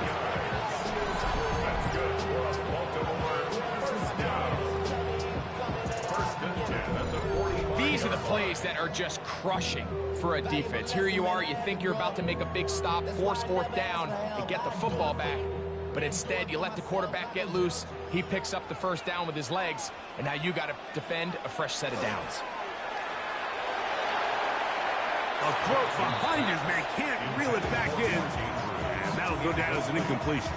That's good for a Baltimore first down. 1st and 10 at the 45. These are the plays that are just crushing for a defense. Here you are, you think you're about to make a big stop, force 4th down, and get the football back. But instead, you let the quarterback get loose. He picks up the first down with his legs, and now you got to defend a fresh set of downs. A throw behind his man, can't reel it back in. And that'll go down as an incompletion.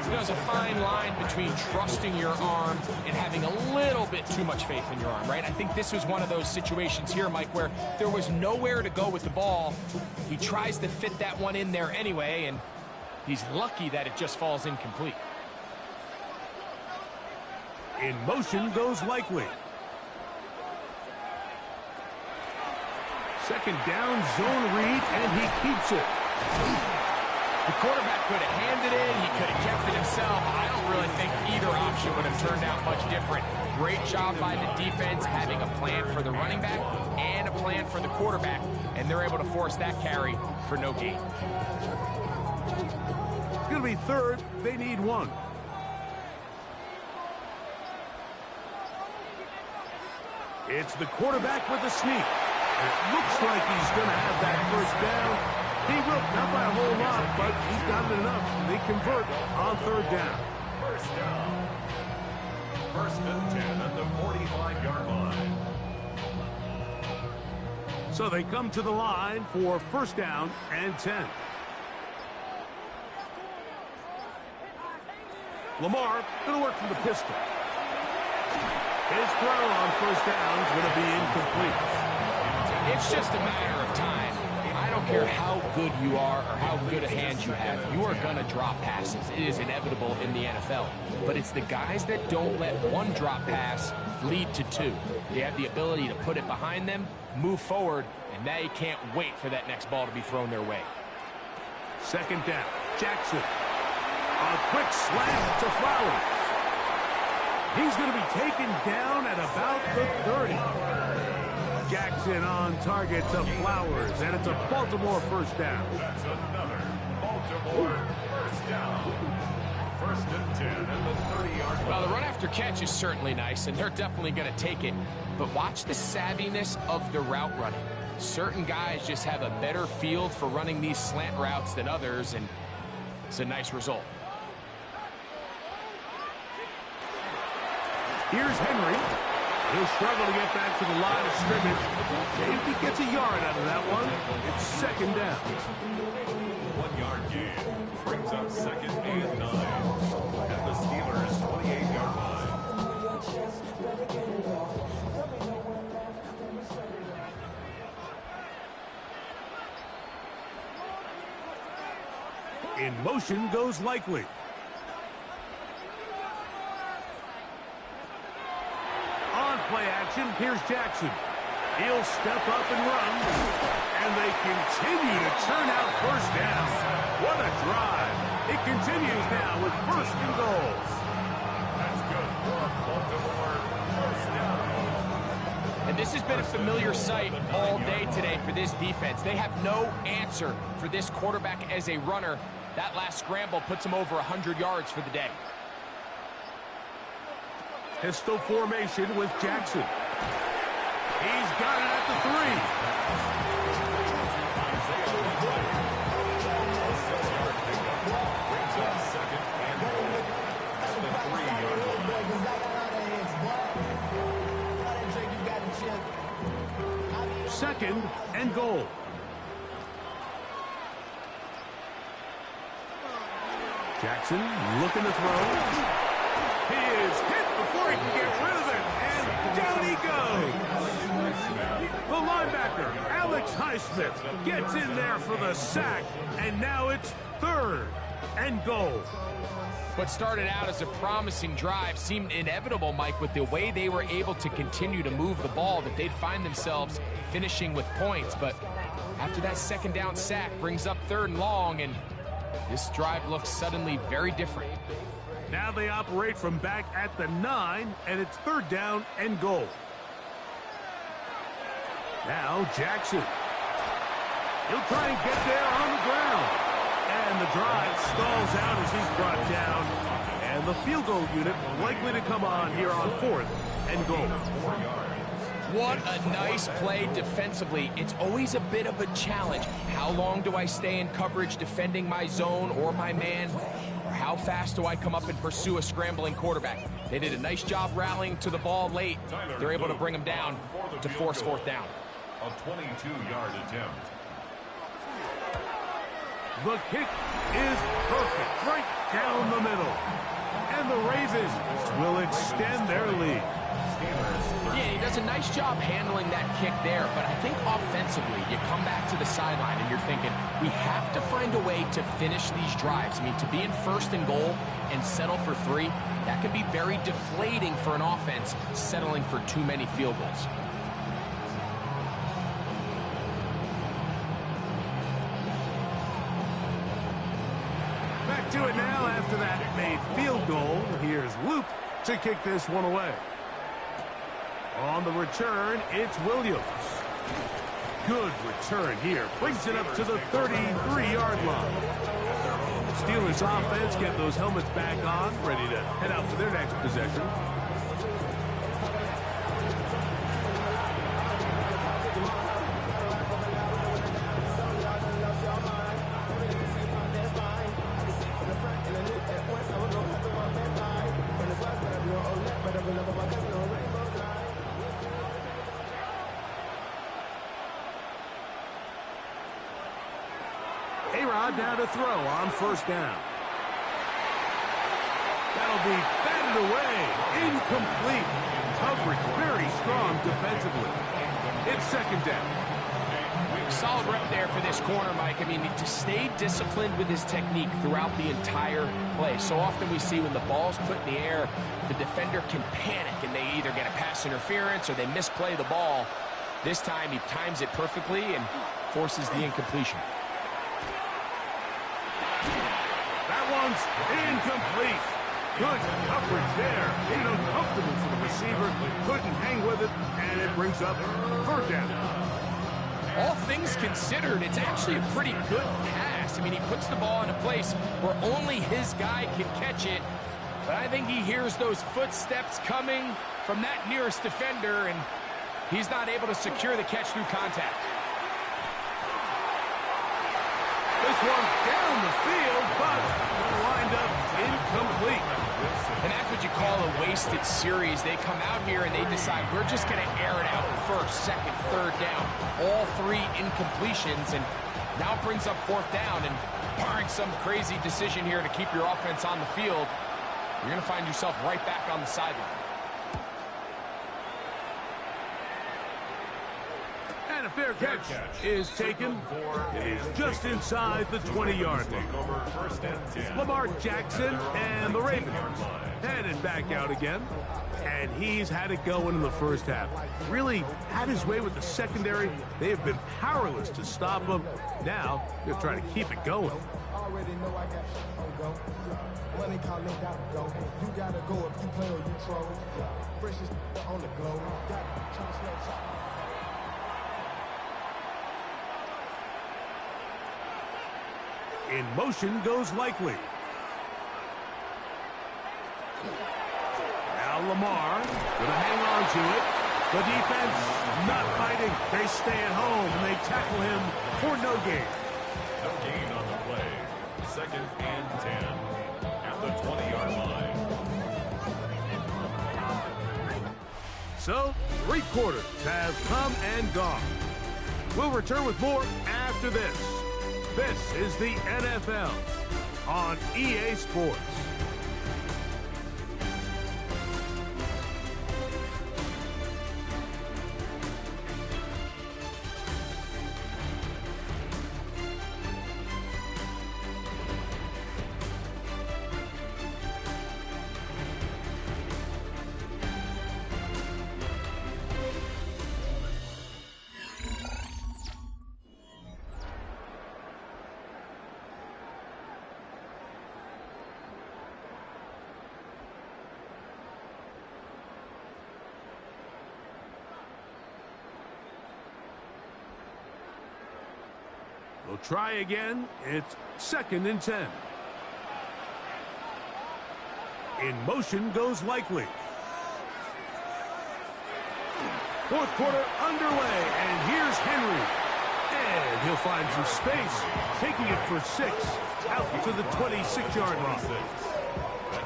There's a fine line between trusting your arm and having a little bit too much faith in your arm, right? I think this was one of those situations here, Mike, where there was nowhere to go with the ball. He tries to fit that one in there anyway, and he's lucky that it just falls incomplete. In motion goes Likely. 2nd down, zone read, and he keeps it. The quarterback could have handed it. He could have kept it himself. I don't really think either option would have turned out much different. Great job by the defense having a plan for the running back and a plan for the quarterback, and they're able to force that carry for no gain. It's going to be 3rd. They need 1. It's the quarterback with the sneak. It looks like he's going to have that first down. He will, not by a whole lot, but he's got it enough. They convert on 3rd down. First down. 1st and 10 at the 45-yard line. So they come to the line for 1st down and 10. Lamar going to work from the pistol. His throw on 1st down is going to be incomplete. It's just a matter of time. I don't care how good you are or how good a hand you have. You are going to drop passes. It is inevitable in the NFL. But it's the guys that don't let one drop pass lead to 2. They have the ability to put it behind them, move forward, and they can't wait for that next ball to be thrown their way. 2nd down. Jackson. A quick slant to Flowers. He's going to be taken down at about the 30. Jackson on target to Flowers, and it's a Baltimore first down. That's another Baltimore first down. 1st and 10 at the 30-yard line. Well, the run after catch is certainly nice, and they're definitely going to take it. but watch the savviness of the route running. Certain guys just have a better feel for running these slant routes than others, and it's a nice result. Here's Henry. He'll struggle to get back to the line of scrimmage. Maybe he gets a yard out of that one. It's second down. 1 yard gain brings up second and 9 at the Steelers' 28-yard line. In motion goes Likely. On play action, here's Jackson. He'll step up and run, and they continue to churn out first down. What a drive. It continues now with first and goal. That's good for Baltimore. First down. And this has been a familiar sight all day today for this defense. They have no answer for this quarterback as a runner. That last scramble puts him over 100 yards for the day. Pistol formation with Jackson. He's got it at the 3. Second and goal. Jackson looking to throw. He is hit before he can get rid of it, and down he goes. The linebacker, Alex Highsmith, gets in there for the sack, and now it's third and goal. What started out as a promising drive seemed inevitable, Mike, with the way they were able to continue to move the ball, that they'd find themselves finishing with points. But after that second down sack brings up third and long, and this drive looks suddenly very different. Now they operate from back at the 9, and it's third down and goal. Now Jackson. He'll try and get there on the ground. And the drive stalls out as he's brought down. And the field goal unit likely to come on here on fourth and goal. What a nice play defensively. It's always a bit of a challenge. How long do I stay in coverage defending my zone or my man? Or how fast do I come up and pursue a scrambling quarterback? They did a nice job rallying to the ball late. They're able to bring him down to force fourth down. A 22-yard attempt. The kick is perfect, right down the middle. And the Ravens will extend their lead. Yeah, he does a nice job handling that kick there, but I think offensively, you come back to the sideline and you're thinking, we have to find a way to finish these drives. I mean, to be in first and goal and settle for 3, that can be very deflating for an offense settling for too many field goals. Back to it now after that made field goal. Here's Luke to kick this one away. On the return, it's Williams. Good return here. Brings it up to the 33-yard line. Steelers offense get those helmets back on, ready to head out for their next possession. Down to throw on first down. That'll be batted away. Incomplete. Coverage very strong defensively. It's second down. Solid rep there for this corner, Mike. I mean, to stay disciplined with his technique throughout the entire play. So often we see when the ball's put in the air, the defender can panic and they either get a pass interference or they misplay the ball. This time he times it perfectly and forces the incompletion. One's incomplete. Good coverage there. Made it uncomfortable for the receiver. Couldn't hang with it, and it brings up third down. All things considered, it's actually a pretty good pass. I mean, he puts the ball in a place where only his guy can catch it. But I think he hears those footsteps coming from that nearest defender, and He's not able to secure the catch through contact. This one down the field, but lined up incomplete. And that's what you call a wasted series. They come out here and they decide we're just going to air it out first, second, third down. All three incompletions, and now it brings up fourth down. And barring some crazy decision here to keep your offense on the field, you're going to find yourself right back on the sideline. And a fair catch is taken. It is just inside the 20-yard line. Lamar Jackson and the Ravens headed back out again. And he's had it going in the first half. Really had his way with the secondary. They have been powerless to stop him. Now they're trying to keep it going. Already know I got go. Money calling, gotta go. You gotta go if you play or you troll. Freshest on the globe. In motion goes Likely. Now Lamar gonna hang on to it. The defense not fighting. They stay at home and they tackle him for no gain. No gain on the play. Second and 10 at the 20-yard line. So, 3 quarters have come and gone. We'll return with more after this. This is the NFL on EA Sports. We'll try again. It's 2nd and 10. In motion goes Likely. Fourth quarter underway, and here's Henry. And he'll find some space, taking it for 6, out to the 26-yard line.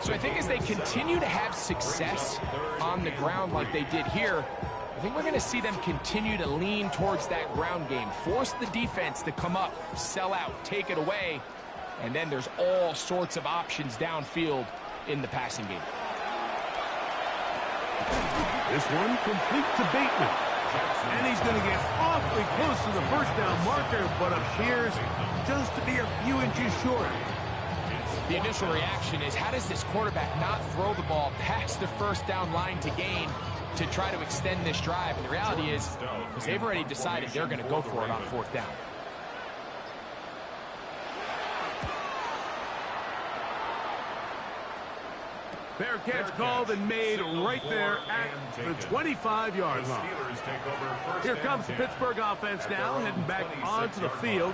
So I think as they continue to have success on the ground like they did here, I think we're going to see them continue to lean towards that ground game, force the defense to come up, sell out, take it away, and then there's all sorts of options downfield in the passing game. This one complete to Bateman. And he's going to get awfully close to the first down marker, but appears just to be a few inches short. The initial reaction is, how does this quarterback not throw the ball past the first down line to gain to try to extend this drive? And the reality is, because they've already decided they're going to go for it on fourth down. Fair catch called and made right there at the 25-yard line. Here comes the Pittsburgh offense now, heading back onto the field.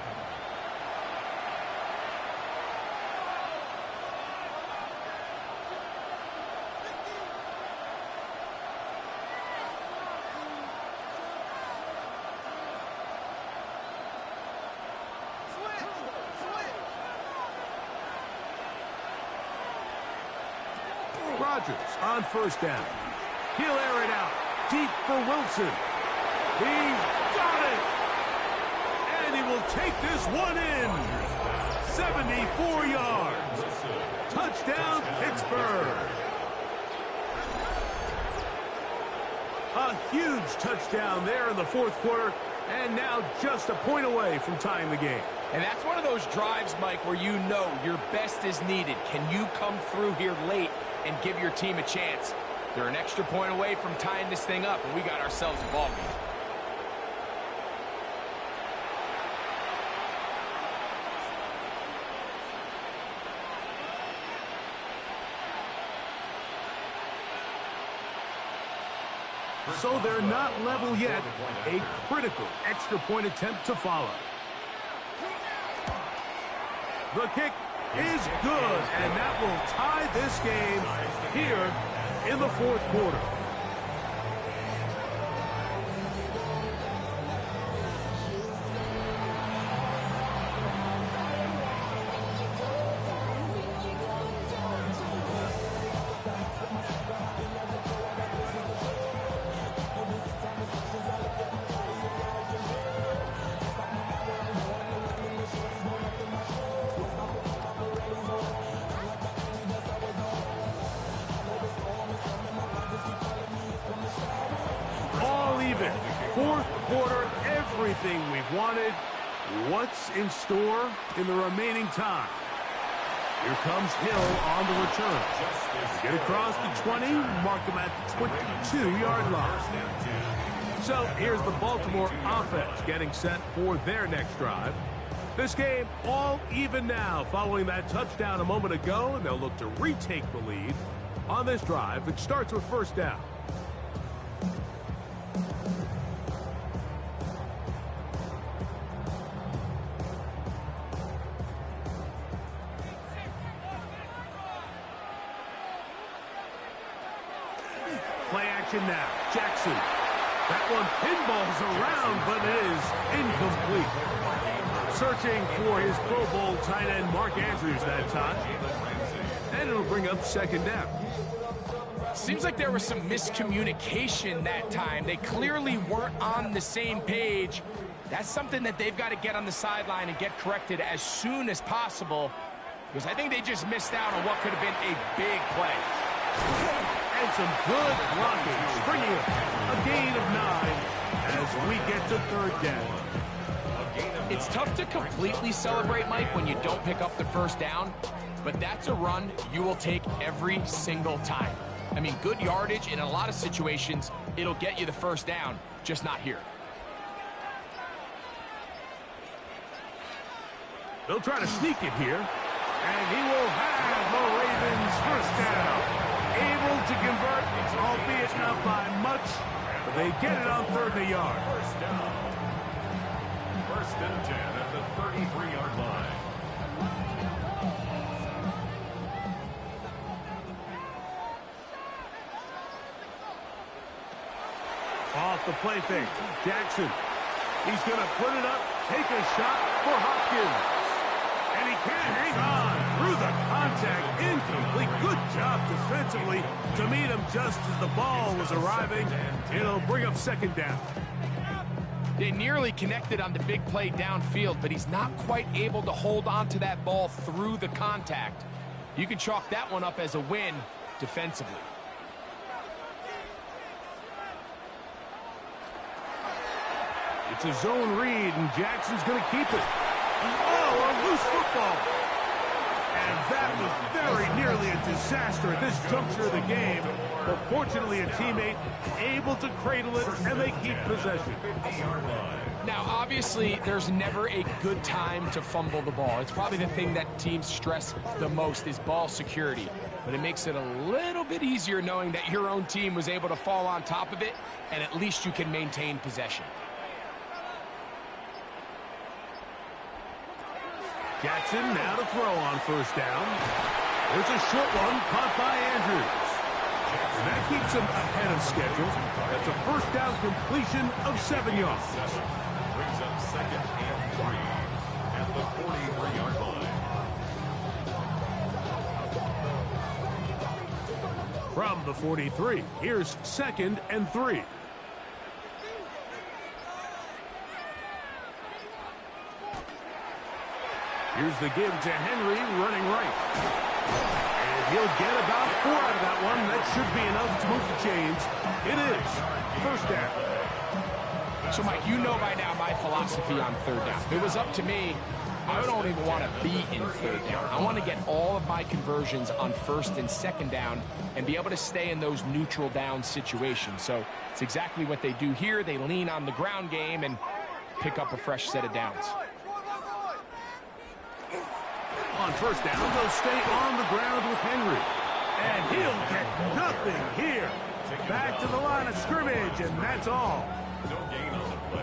Rodgers on first down. He'll air it out deep for Wilson. He's got it. And he will take this one in. 74 yards. Touchdown, Pittsburgh. A huge touchdown there in the fourth quarter. And now just a point away from tying the game. And that's one of those drives, Mike, where you know your best is needed. Can you come through here late and give your team a chance? They're an extra point away from tying this thing up, and we got ourselves a ball game. So they're not level yet. A critical extra point attempt to follow. The kick is good, and that will tie this game here in the fourth quarter. unearthed everything we've wanted. What's in store in the remaining time? Here comes Hill on the return. Get across the 20, mark him at the 22-yard line. So here's the Baltimore offense getting set for their next drive. This game all even now following that touchdown a moment ago, and they'll look to retake the lead on this drive. It starts with first down. Play action now. Jackson. That one pinballs around, but it is incomplete. Searching for his Pro Bowl tight end Mark Andrews that time. And it'll bring up second down. Seems like there was some miscommunication that time. They clearly weren't on the same page. That's something that they've got to get on the sideline and get corrected as soon as possible, because I think they just missed out on what could have been a big play. And some good blocking, bringing up a gain of 9 as we get to third down. It's tough to completely celebrate, Mike, when you don't pick up the first down, but that's a run you will take every single time. I mean, good yardage in a lot of situations, it'll get you the first down, just not here. They'll try to sneak it here, and he will have the Ravens first down. Able to convert, albeit not by much, but they get it on third and a yard. First down. First and 10 at the 33-yard line. Off the play fake. Jackson. He's going to put it up, take a shot for Hopkins. And he can't hang on through the contact. Incomplete. Good job defensively to meet him just as the ball was arriving. It'll bring up second down. They nearly connected on the big play downfield, but he's not quite able to hold on to that ball through the contact. You can chalk that one up as a win defensively. It's a zone read, and Jackson's going to keep it. Oh, a loose football. And that was very nearly a disaster at this juncture of the game. But fortunately, a teammate able to cradle it, and they keep possession. Now, obviously, there's never a good time to fumble the ball. It's probably the thing that teams stress the most is ball security. But it makes it a little bit easier knowing that your own team was able to fall on top of it, and at least you can maintain possession. Jackson now to throw on first down. There's a short one caught by Andrews. And that keeps him ahead of schedule. That's a first down completion of 7 yards. Brings up second and 3 at the 43-yard line. From the 43, here's second and 3. Here's the give to Henry, running right. And he'll get about 4 out of that one. That should be enough to move the chains. It is first down. So, Mike, you know by now my philosophy on third down. If it was up to me, I don't even want to be in third down. I want to get all of my conversions on first and second down and be able to stay in those neutral down situations. So it's exactly what they do here. They lean on the ground game and pick up a fresh set of downs. On first down, they'll stay on the ground with Henry. And he'll get nothing here. Back to the line of scrimmage, and that's all.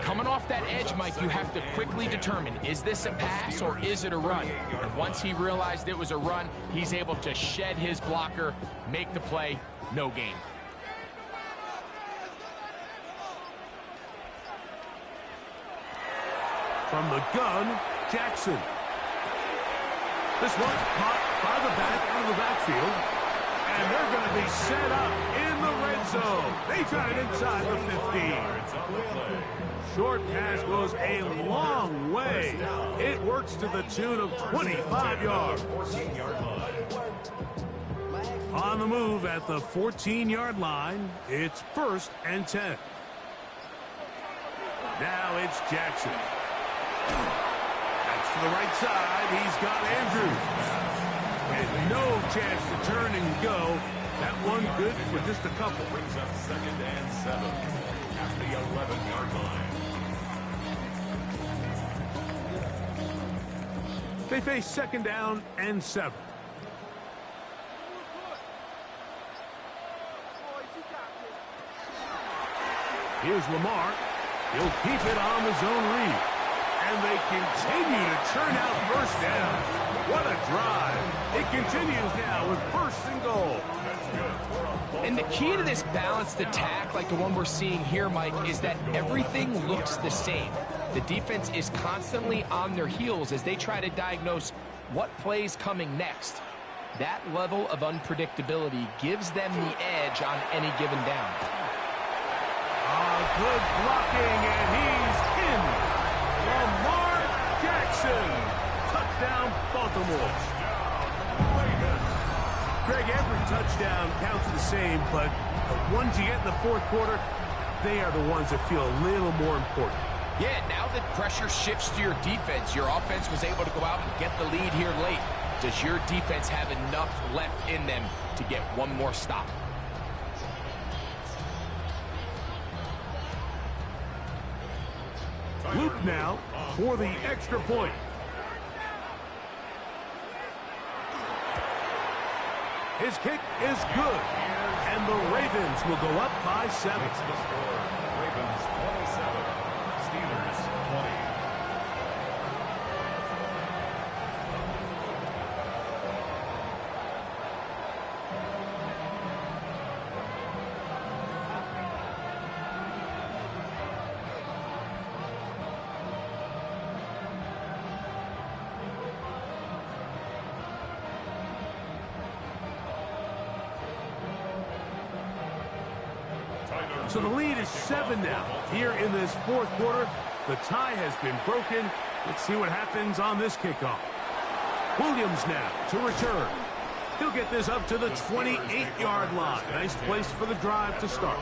Coming off that edge, Mike, you have to quickly determine, is this a pass or is it a run? And once he realized it was a run, he's able to shed his blocker, make the play, no gain. From the gun, Jackson. This one caught by the back out of the backfield. And they're going to be set up in the red zone. They got it inside the 15. Short pass goes a long way. It works to the tune of 25 yards. On the move at the 14-yard line, it's first and 10. Now it's Jackson. That's to the right side. He's got Andrews. And no chance to turn and go. That one good for just a couple. Brings up 2nd and 7 at the 11-yard line. They face 2nd down and 7. Here's Lamar. He'll keep it on the zone read. And they continue to churn out first down. What a drive. It continues now with 1st and goal. And the key to this balanced attack, like the one we're seeing here, Mike, is that everything looks the same. The defense is constantly on their heels as they try to diagnose what play's coming next. That level of unpredictability gives them the edge on any given down. Good blocking, and he's in. Lamar Jackson. Touchdown, Baltimore. Greg, every touchdown counts the same, but the ones you get in the 4th quarter, they are the ones that feel a little more important. Yeah, now that pressure shifts to your defense, your offense was able to go out and get the lead here late. Does your defense have enough left in them to get one more stop? Luke now for the extra point. His kick is good, and the Ravens will go up by 7. It's the score. Ravens 27, Steelers 20. So the lead is 7 now. Here in this 4th quarter, the tie has been broken. Let's see what happens on this kickoff. Williams now to return. He'll get this up to the 28-yard line. Nice place for the drive to start.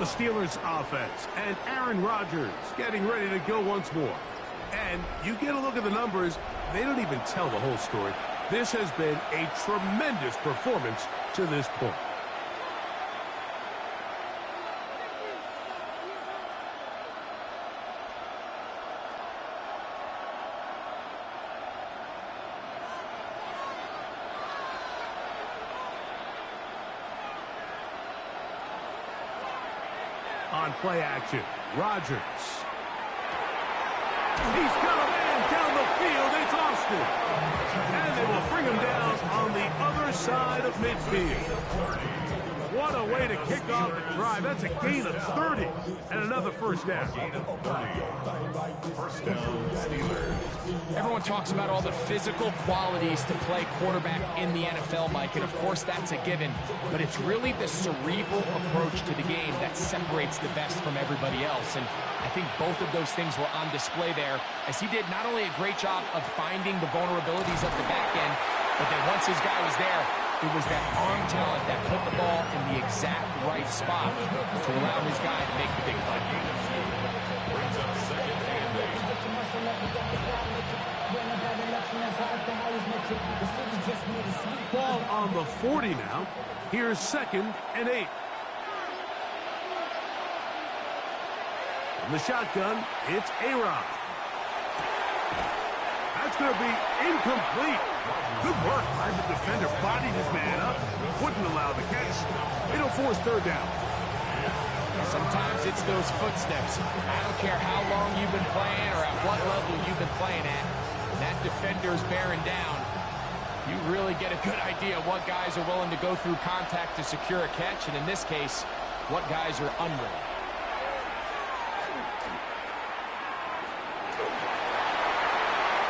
The Steelers offense and Aaron Rodgers getting ready to go once more. And you get a look at the numbers, they don't even tell the whole story. This has been a tremendous performance to this point. On play action, Rodgers. He's got a man down the field. It's Austin. And they will bring him down on the other side of midfield. What a way to kick off the drive. That's a gain of 30 and another first down. First down, Steelers. Everyone talks about all the physical qualities to play quarterback in the NFL, Mike, and of course that's a given, but it's really the cerebral approach to the game that separates the best from everybody else, and I think both of those things were on display there, as he did not only a great job of finding the vulnerabilities of the back end, but then once his guy was there, it was that arm talent that put the ball in the exact right spot to allow his guy to make the big play. Brings up 2nd and 8. Ball on the 40 now. Here's 2nd and 8. From the shotgun, it's A-Rod. That's going to be incomplete. Good work by the defender. Bodied his man up. Wouldn't allow the catch. It'll force 3rd down. Sometimes it's those footsteps. I don't care how long you've been playing or at what level you've been playing at. When that defender's bearing down, you really get a good idea of what guys are willing to go through contact to secure a catch, and in this case, what guys are unwilling.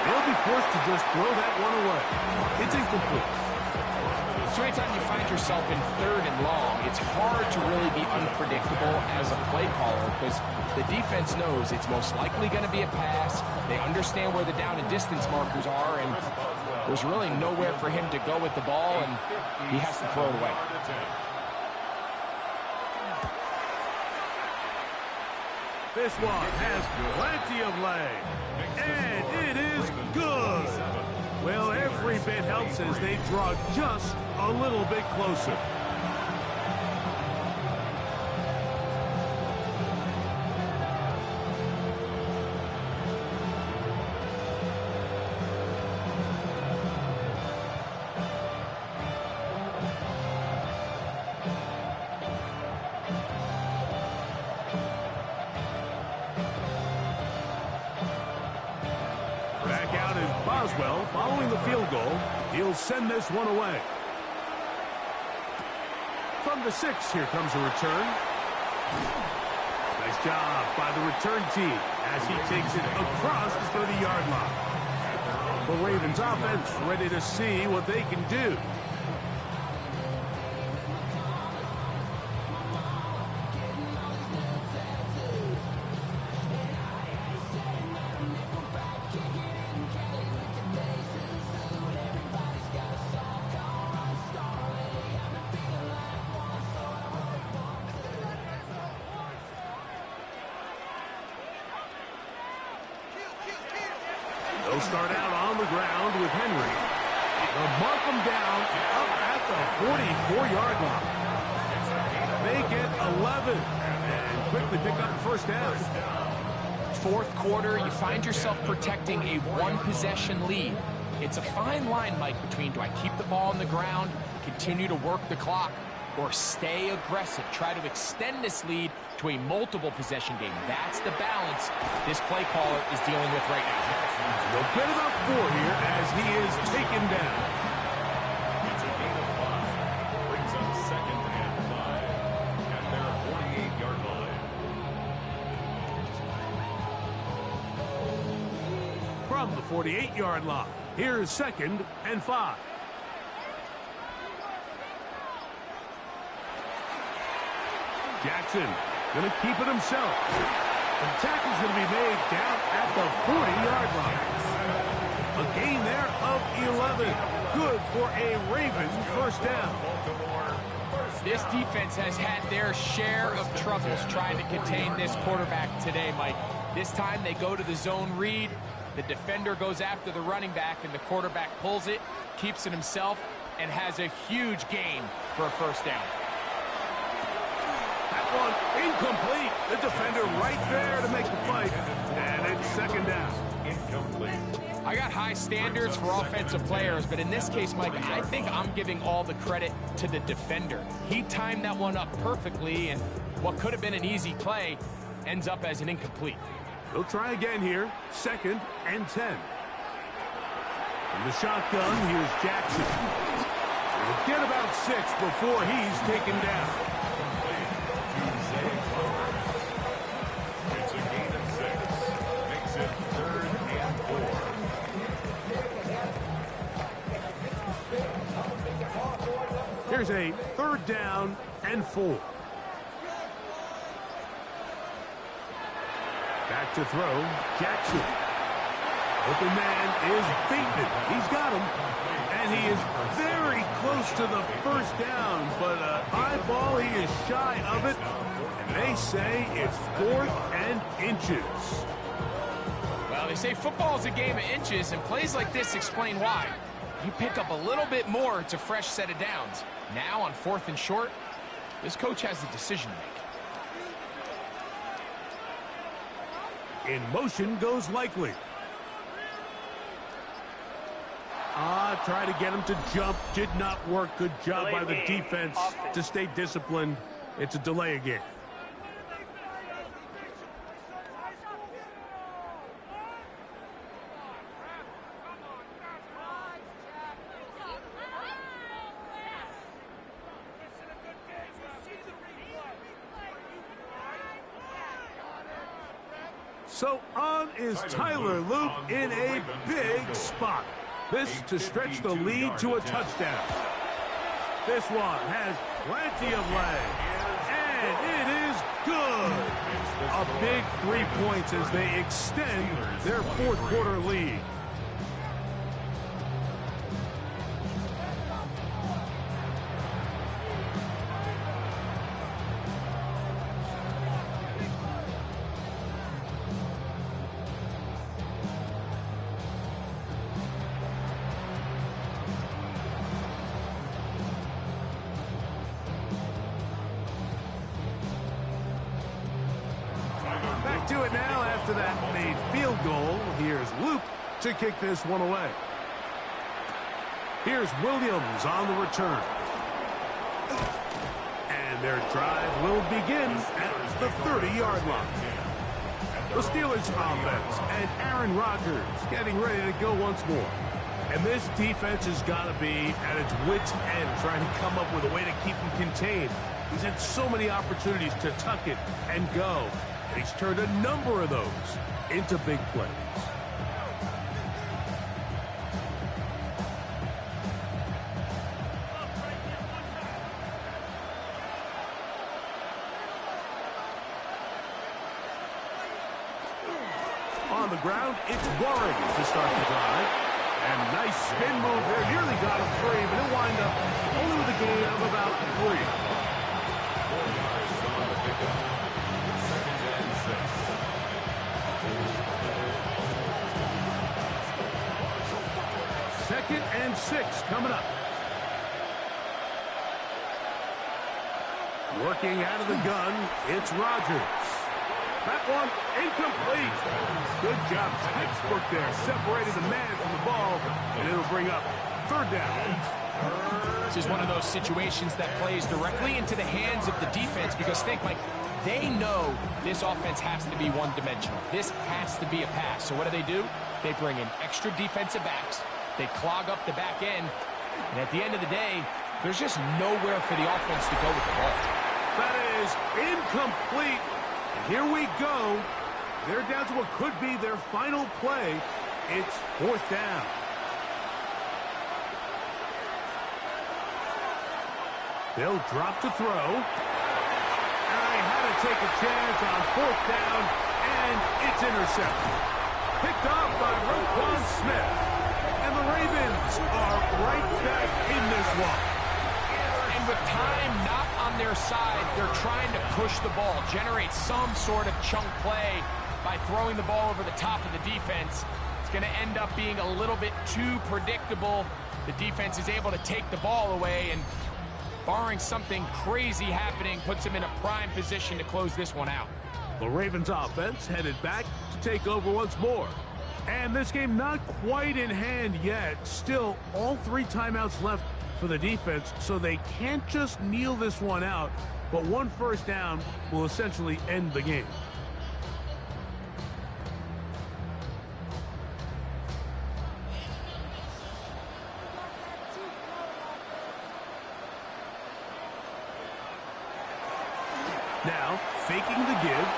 They'll be forced to just throw that one away. It's incomplete. So anytime you find yourself in 3rd and long, it's hard to really be unpredictable as a play caller because the defense knows it's most likely going to be a pass. They understand where the down and distance markers are, and there's really nowhere for him to go with the ball, and he has to throw it away. 2nd This one has plenty of leg. And it is good. Well, every bit helps as they draw just a little bit closer. Back out is Boswell following the field goal. He'll send this one away. From the 6, here comes a return. Nice job by the return team as he takes it across the 30-yard line. The Ravens offense ready to see what they can do. They'll start out on the ground with Henry. They'll mark him down up at the 44-yard line. They get 11 and quickly pick up first down. Fourth quarter, you find yourself protecting a one-possession lead. It's a fine line, Mike, between do I keep the ball on the ground, continue to work the clock, or stay aggressive, try to extend this lead to a multiple possession game. That's the balance this play caller is dealing with right now. They'll get about 4 here as he is taken down. It's a gain of 5. Brings up 2nd and 5 at their 48-yard line. From the 48-yard line, here's 2nd and 5. Jackson going to keep it himself. The tackle's going to be made down at the 40-yard line. A gain there of 11. Good for a Ravens first down. This defense has had their share of troubles trying to contain this quarterback today, Mike. This time they go to the zone read. The defender goes after the running back, and the quarterback pulls it, keeps it himself, and has a huge gain for a first down. One incomplete. The defender right there to make the fight. And it's 2nd down. Incomplete. I got high standards for offensive players, but in this case, Mike, I think I'm giving all the credit to the defender. He timed that one up perfectly, and what could have been an easy play ends up as an incomplete. They'll try again here. 2nd and 10. In the shotgun, here's Jackson. He'll get about 6 before he's taken down. It's a gain of 6. Makes it 3rd and 4. Here's a 3rd down and 4. Back to throw, Jackson. Open man is Bateman. He's got him. And he is very close to the first down, but eyeball, he is shy of it. And they say it's 4th and inches. Well, they say football is a game of inches, and plays like this explain why. You pick up a little bit more, it's a fresh set of downs. Now on 4th and short, this coach has a decision to make. In motion goes Likely. Try to get him to jump. Did not work. Good job by the defense to stay disciplined. It's a delay again. So on is Tyler Luke in a big spot. This to stretch the lead to a touchdown. This one has plenty of leg. And it is good. A big 3 points as they extend their 4th quarter lead. man-made field goal. Here's Luke to kick this one away. Here's Williams on the return. And their drive will begin at the 30-yard line. The Steelers offense and Aaron Rodgers getting ready to go once more. And this defense has got to be at its wits' end, trying to come up with a way to keep him contained. He's had so many opportunities to tuck it and go, and he's turned a number of those into big plays. On the ground, it's Warren to start the drive. And nice spin move there. Nearly got him free, but he'll wind up only with a gain of about 3. 4 yards on the pickup. 2nd and 6. 2nd and 6 coming up. Working out of the gun, it's Rodgers. That one incomplete. Good job. Textbook there. Separated the man from the ball, and it'll bring up 3rd down. This is one of those situations that plays directly into the hands of the defense because think, Mike, they know this offense has to be one-dimensional. This has to be a pass. So what do? They bring in extra defensive backs. They clog up the back end. And at the end of the day, there's just nowhere for the offense to go with the ball. That is incomplete. Here we go. They're down to what could be their final play. It's 4th down. They'll drop to throw. And they had to take a chance on 4th down, and it's intercepted. Picked off by Roquan Smith. And the Ravens are right back in this one. And with time not on their side, they're trying to push the ball, generate some sort of chunk play by throwing the ball over the top of the defense. It's going to end up being a little bit too predictable. The defense is able to take the ball away, and barring something crazy happening, puts them in a prime position to close this one out. The Ravens offense headed back to take over once more. And this game not quite in hand yet. Still, all 3 timeouts left for the defense, so they can't just kneel this one out, but 1 first down will essentially end the game. Now, faking the give.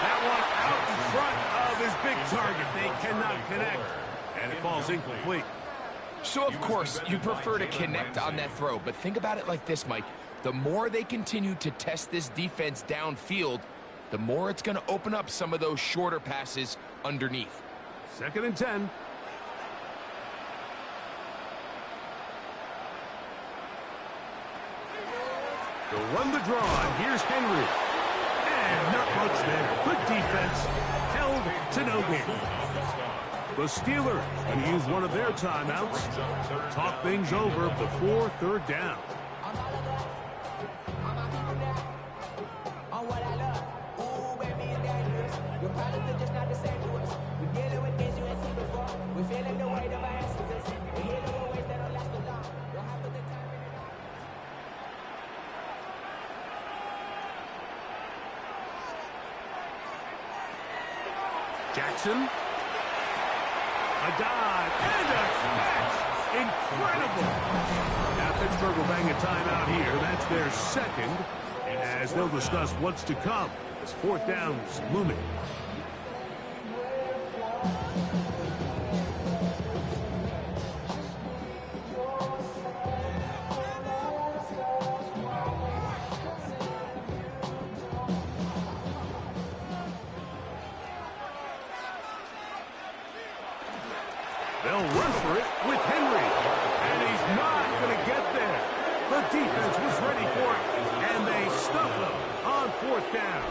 That one out in front of his big target. They cannot connect, and it falls incomplete. So, of course, you prefer to connect on that throw, but think about it like this, Mike. The more they continue to test this defense downfield, the more it's going to open up some of those shorter passes underneath. 2nd and 10. They'll run the draw, and here's Henry. And not much there. Good defense. Held to no gain. The Steelers going to use one of their timeouts. Talk things over before 3rd down. Jackson. A dive and a catch. Incredible. Now Pittsburgh will bang a timeout here. That's their 2nd, as they'll discuss what's to come as 4th down's looming. They'll run for it with Henry. And he's not going to get there. The defense was ready for it, and they stuff him on 4th down.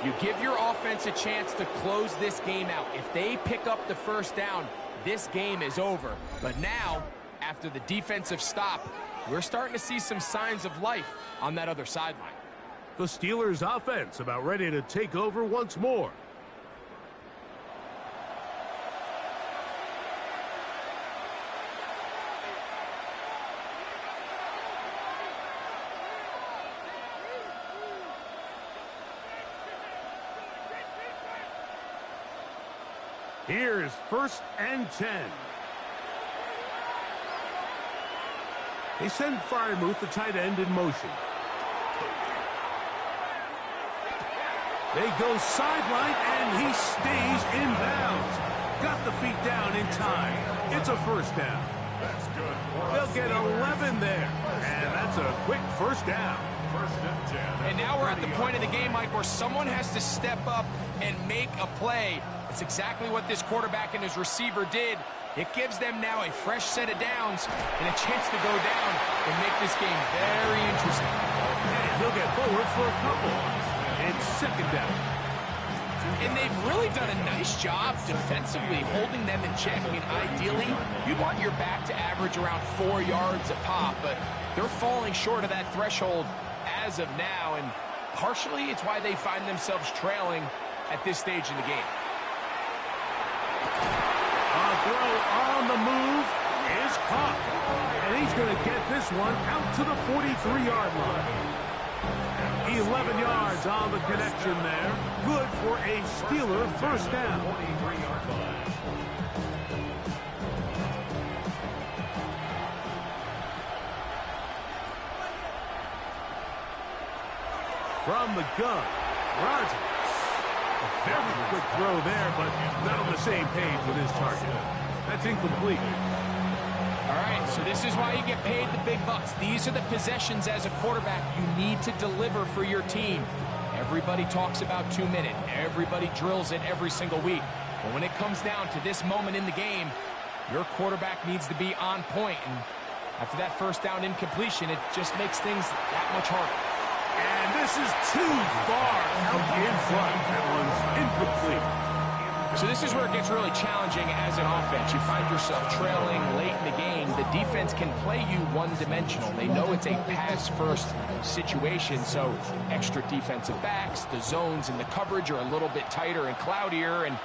You give your offense a chance to close this game out. If they pick up the 1st down, this game is over. But now, after the defensive stop, we're starting to see some signs of life on that other sideline. The Steelers offense about ready to take over once more. Here's 1st and 10. They send Fryermuth, the tight end, in motion. They go sideline, and he stays in bounds. Got the feet down in time. It's a 1st down. That's good. They'll get 11 there, and that's a quick 1st down. 1st and 10. And now we're at the point of the game, Mike, where someone has to step up and make a play. It's exactly what this quarterback and his receiver did. It gives them now a fresh set of downs and a chance to go down and make this game very interesting. And he'll get forward for a couple. It's 2nd down. And they've really done a nice job defensively holding them in check. I mean, ideally, you'd want your back to average around 4 yards a pop, but they're falling short of that threshold as of now, and partially it's why they find themselves trailing at this stage in the game. A throw on the move is caught, and he's going to get this one out to the 43-yard line. 11 yards on the connection there. Good for a Steeler 1st down. 43-yard line. From the gun, Rodgers. A very quick throw there, but not on the same page with his target. That's incomplete. All right, so this is why you get paid the big bucks. These are the possessions as a quarterback you need to deliver for your team. Everybody talks about 2-minute. Everybody drills it every single week. But when it comes down to this moment in the game, your quarterback needs to be on point. And after that 1st down incompletion, it just makes things that much harder. And this is too far out in front. That one's incomplete. So this is where it gets really challenging as an offense. You find yourself trailing late in the game. The defense can play you one-dimensional. They know it's a pass-first situation, so extra defensive backs, the zones and the coverage are a little bit tighter and cloudier, and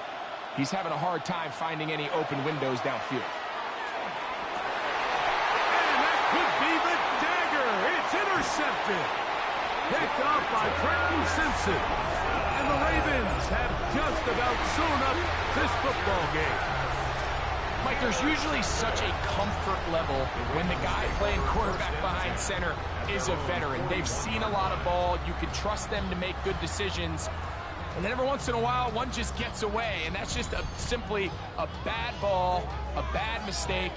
he's having a hard time finding any open windows downfield. And that could be the dagger. It's intercepted. Picked off by Trenton Simpson. And the Ravens have just about sewn up this football game. Mike, there's usually such a comfort level when the guy playing quarterback behind center is a veteran. They've seen a lot of ball. You can trust them to make good decisions. And then every once in a while, one just gets away. And that's just simply a bad ball, a bad mistake.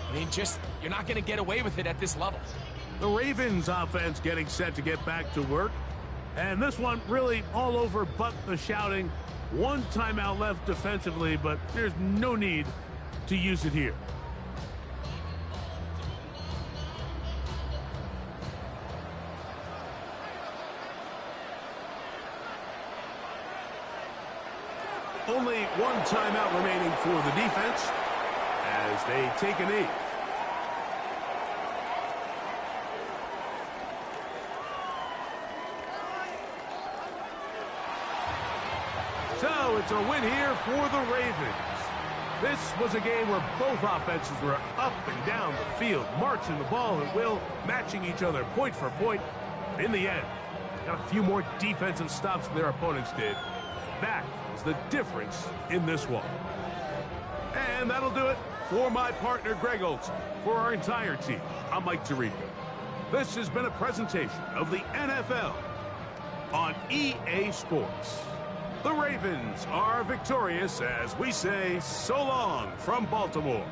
I mean, you're not going to get away with it at this level. The Ravens offense getting set to get back to work. And this one really all over but the shouting. 1 timeout left defensively, but there's no need to use it here. Only 1 timeout remaining for the defense as they take an 8th. So it's a win here for the Ravens. This was a game where both offenses were up and down the field, marching the ball at will, matching each other point for point. But in the end, got a few more defensive stops than their opponents did. That is the difference in this one. And that'll do it for my partner, Greg Olson. For our entire team, I'm Mike Tirico. This has been a presentation of the NFL on EA Sports. The Ravens are victorious as we say so long from Baltimore.